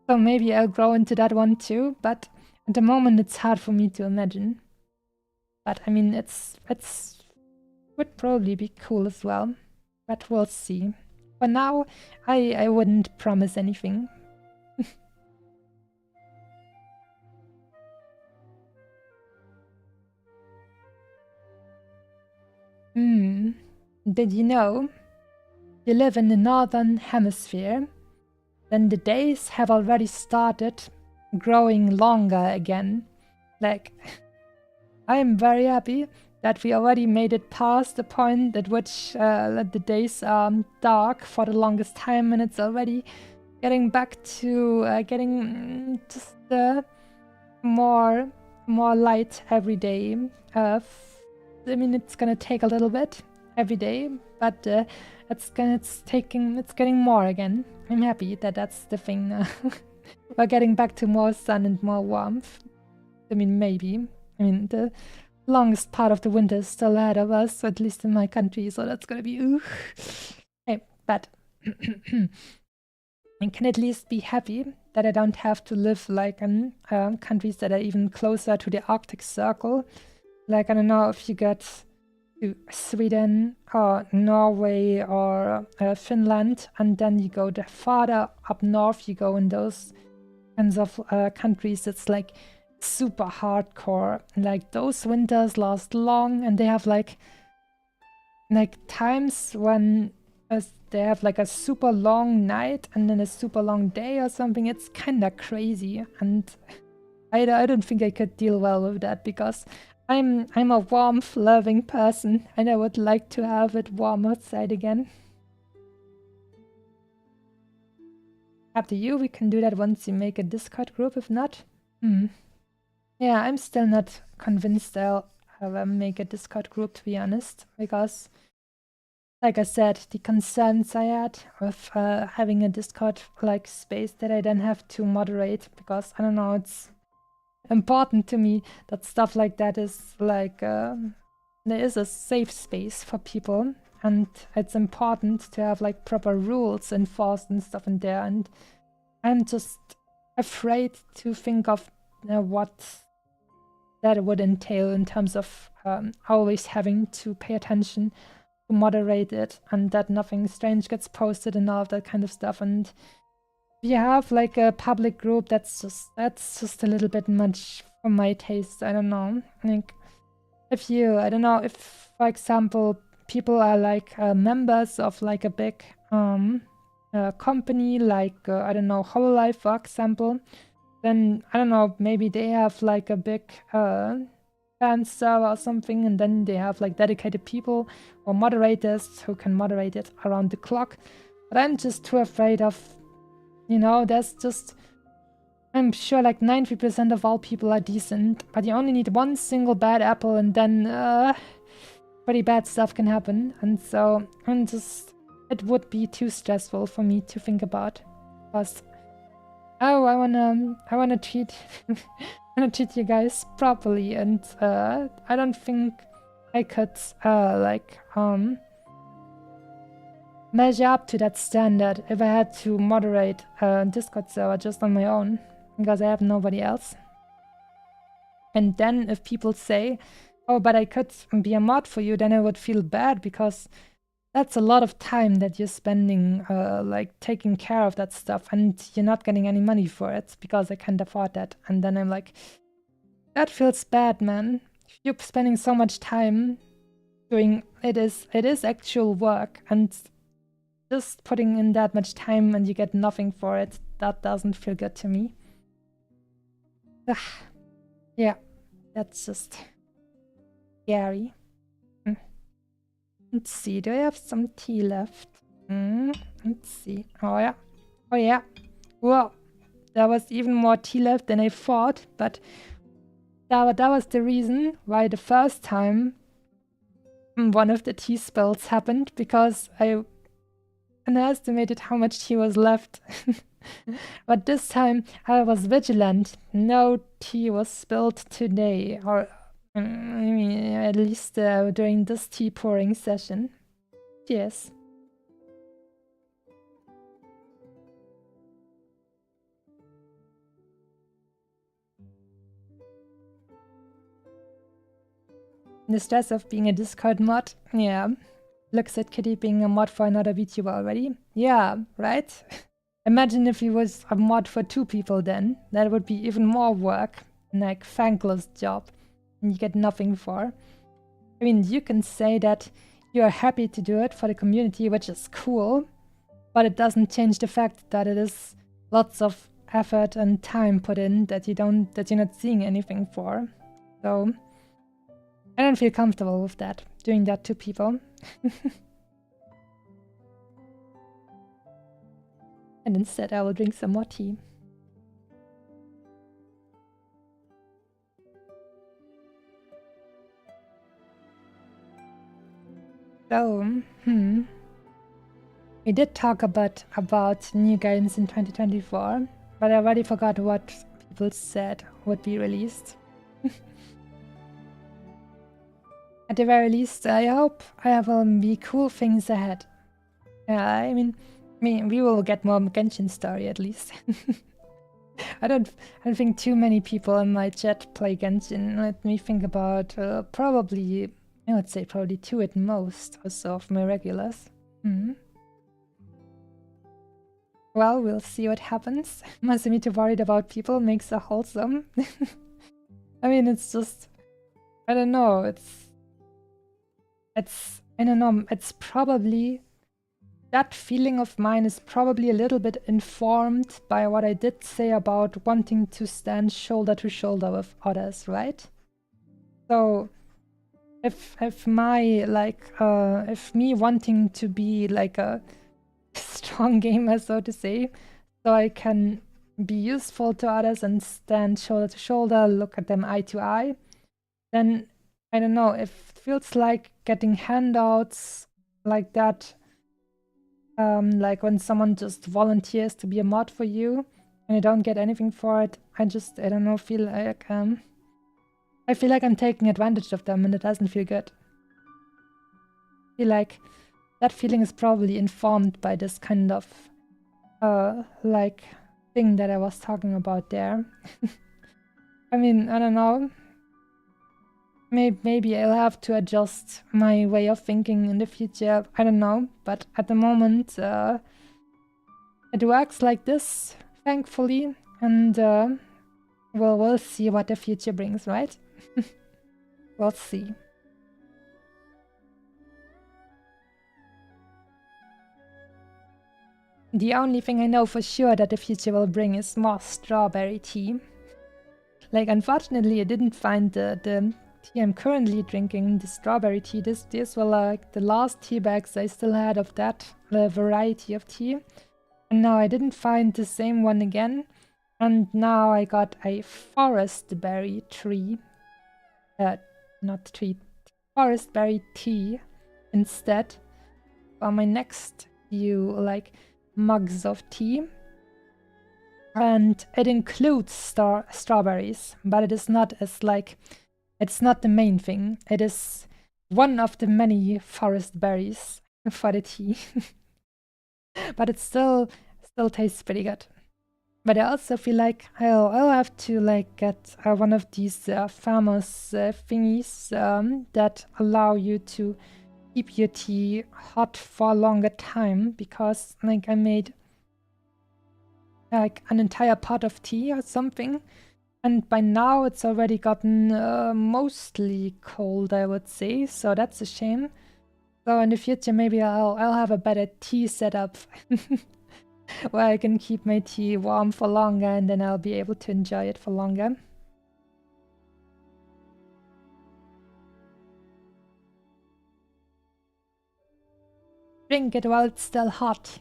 So maybe I'll grow into that one too, but at the moment it's hard for me to imagine. But I mean, it's would probably be cool as well, but we'll see. For now, I wouldn't promise anything. Did you know? You live in the northern hemisphere, then the days have already started growing longer again. Like, I am very happy that we already made it past the point at which the days are dark for the longest time, and it's already getting back to getting just more light every day. I mean, it's gonna take a little bit every day, but it's getting more again. I'm happy that that's the thing now. We're getting back to more sun and more warmth. I mean, maybe. I mean, the longest part of the winter is still ahead of us, at least in my country, so that's gonna be ooh. Hey, but I can at least be happy that I don't have to live like in countries that are even closer to the Arctic Circle. Like, I don't know if you get to Sweden or Norway or Finland, and then you go the farther up north you go in those kinds of countries, it's like super hardcore. Like, those winters last long, and they have like times when they have like a super long night and then a super long day or something. It's kind of crazy, and I don't think I could deal well with that, because I'm a warmth-loving person, and I would like to have it warm outside again. Up to you, we can do that once you make a Discord group, if not. Yeah, I'm still not convinced I'll make a Discord group, to be honest, because, like I said, the concerns I had with having a Discord-like space that I then have to moderate, because, I don't know, it's important to me that stuff like that is like there is a safe space for people, and it's important to have like proper rules enforced and stuff in there, and I'm just afraid to think of what that would entail in terms of always having to pay attention to moderate it, and that nothing strange gets posted and all of that kind of stuff. And if you have like a public group, that's just a little bit much for my taste. I don't know. Like, if you, I don't know, if for example people are like members of like a big company, like I don't know, Hololive for example, then I don't know, maybe they have like a big fan server or something, and then they have like dedicated people or moderators who can moderate it around the clock. But I'm just too afraid of, you know, there's just, I'm sure like 90% of all people are decent, but you only need one single bad apple, and then pretty bad stuff can happen. And so I'm just, it would be too stressful for me to think about, because oh, I wanna treat treat you guys properly, and I don't think I could measure up to that standard if I had to moderate a Discord server just on my own, because I have nobody else. And then if people say, oh, but I could be a mod for you, then I would feel bad, because that's a lot of time that you're spending like taking care of that stuff, and you're not getting any money for it because I can't afford that. And then I'm like, that feels bad, man. You're spending so much time doing it is actual work, and just putting in that much time and you get nothing for it, that doesn't feel good to me. Ugh. Yeah, that's just scary. Let's see, do I have some tea left? Let's see. Oh yeah. Oh yeah. Whoa. There was even more tea left than I thought, but that was the reason why the first time one of the tea spills happened, because I underestimated how much tea was left. But this time I was vigilant. No tea was spilled today, or I mean, at least during this tea pouring session. Cheers. The stress of being a Discord mod? Yeah. Looks at Kitty being a mod for another VTuber already. Yeah, right? Imagine if he was a mod for 2 people then. That would be even more work. Like, thankless job. And you get nothing for. I mean, you can say that you're happy to do it for the community, which is cool. But it doesn't change the fact that it is lots of effort and time put in that you're not seeing anything for. So I don't feel comfortable with that, doing that to people. And instead I will drink some more tea. So, we did talk about new games in 2024, but I already forgot what people said would be released. At the very least, I hope there will be cool things ahead. I mean, we will get more Genshin story at least. I don't think too many people in my chat play Genshin. Let me think about probably, I would say probably 2 at most or so of my regulars. Well, we'll see what happens. Masumito worried about people makes her wholesome. I mean, it's just, I don't know, I don't know, it's probably, that feeling of mine is probably a little bit informed by what I did say about wanting to stand shoulder to shoulder with others, right? So if my, like, if me wanting to be like a strong gamer, so to say, so I can be useful to others and stand shoulder to shoulder, look at them eye to eye, then I don't know, it feels like getting handouts like that, like when someone just volunteers to be a mod for you and you don't get anything for it, I don't know, feel like I feel like I'm taking advantage of them and it doesn't feel good. I feel like that feeling is probably informed by this kind of like thing that I was talking about there. I mean, I don't know. Maybe I'll have to adjust my way of thinking in the future. I don't know, but at the moment it works like this, thankfully, and we'll see what the future brings, right? We'll see. The only thing I know for sure that the future will bring is more strawberry tea. Like, unfortunately, I didn't find the tea I'm currently drinking, the strawberry tea. These were like the last tea bags I still had of that variety of tea. And now I didn't find the same one again. And now I got a forest berry tree. Not tree, forest berry tea instead for my next few like mugs of tea. And it includes strawberries, but it is not as like, it's not the main thing. It is one of the many forest berries for the tea. But it still tastes pretty good. But I also feel like I'll have to like get one of these farmers thingies that allow you to keep your tea hot for a longer time, because like I made like an entire pot of tea or something, and by now it's already gotten mostly cold, I would say, so that's a shame. So in the future, maybe I'll have a better tea setup where I can keep my tea warm for longer, and then I'll be able to enjoy it for longer. Drink it while it's still hot.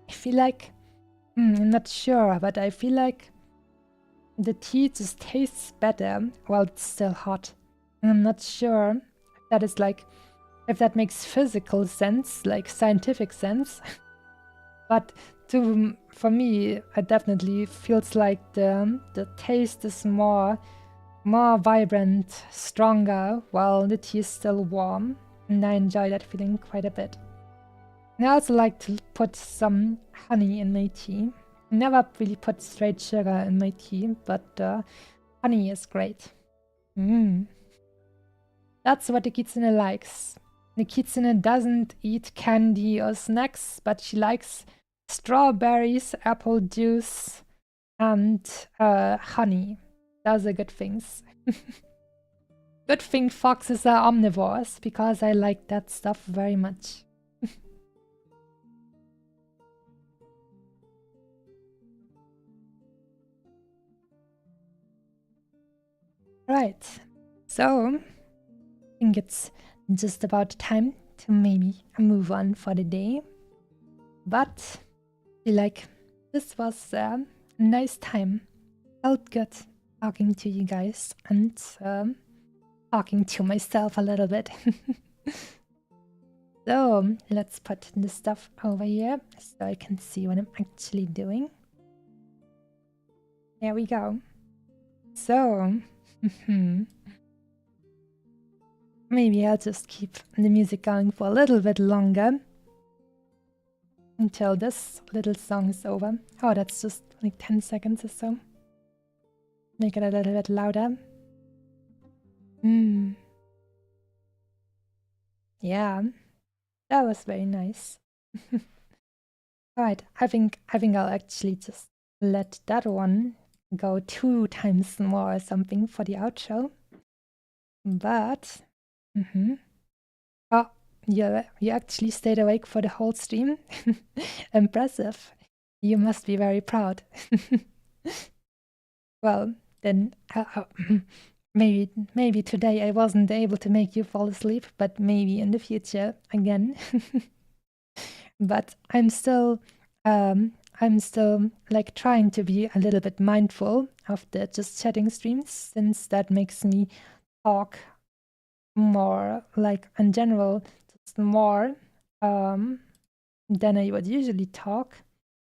I feel like, I'm not sure, but I feel like the tea just tastes better while it's still hot. And I'm not sure if that is like, if that makes physical sense, like scientific sense. But for me, it definitely feels like the taste is more vibrant, stronger, while the tea is still warm. And I enjoy that feeling quite a bit. And I also like to put some honey in my tea. I never really put straight sugar in my tea, but honey is great. That's what the kitsune likes. The kitsune doesn't eat candy or snacks, but she likes strawberries, apple juice, and honey. Those are good things. Good thing foxes are omnivores, because I like that stuff very much. Right, so I think it's just about time to maybe move on for the day. But I feel like this was a nice time. Felt good talking to you guys and talking to myself a little bit. So let's put the stuff over here so I can see what I'm actually doing. There we go. So, maybe I'll just keep the music going for a little bit longer until this little song is over. Oh, that's just like 10 seconds or so. Make it a little bit louder. Yeah, that was very nice. Alright, I think I'll actually just let that one go 2 times more or something for the outro. But, oh, you actually stayed awake for the whole stream. Impressive. You must be very proud. Well, then maybe today I wasn't able to make you fall asleep, but maybe in the future again. But I'm still like trying to be a little bit mindful of the just chatting streams, since that makes me talk more, like in general, just more than I would usually talk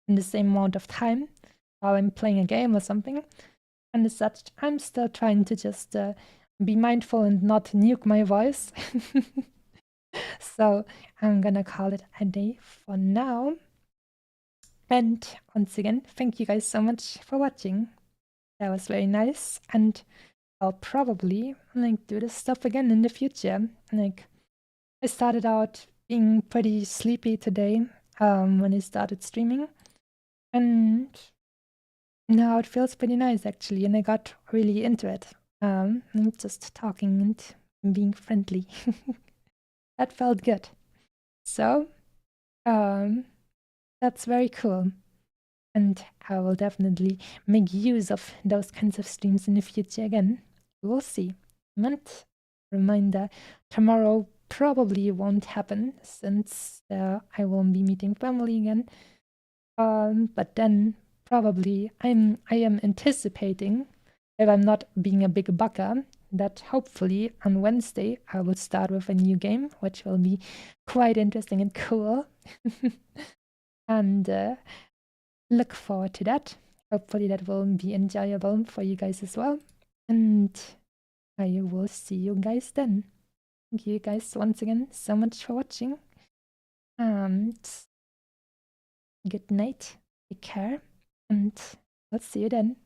in the same amount of time while I'm playing a game or something. And as such, I'm still trying to just be mindful and not nuke my voice. So I'm gonna call it a day for now. And once again, thank you guys so much for watching. That was very nice, and I'll probably like do this stuff again in the future. Like, I started out being pretty sleepy today when I started streaming, and now it feels pretty nice actually, and I got really into it. And just talking and being friendly. That felt good. So, that's very cool. And I will definitely make use of those kinds of streams in the future again. We'll see. And reminder, tomorrow probably won't happen, since I won't be meeting family again. But then probably I am anticipating, if I'm not being a big bucker, that hopefully on Wednesday I will start with a new game, which will be quite interesting and cool. And look forward to that. Hopefully that will be enjoyable for you guys as well. And I will see you guys then. Thank you guys once again so much for watching. And good night. Take care. And I'll see you then.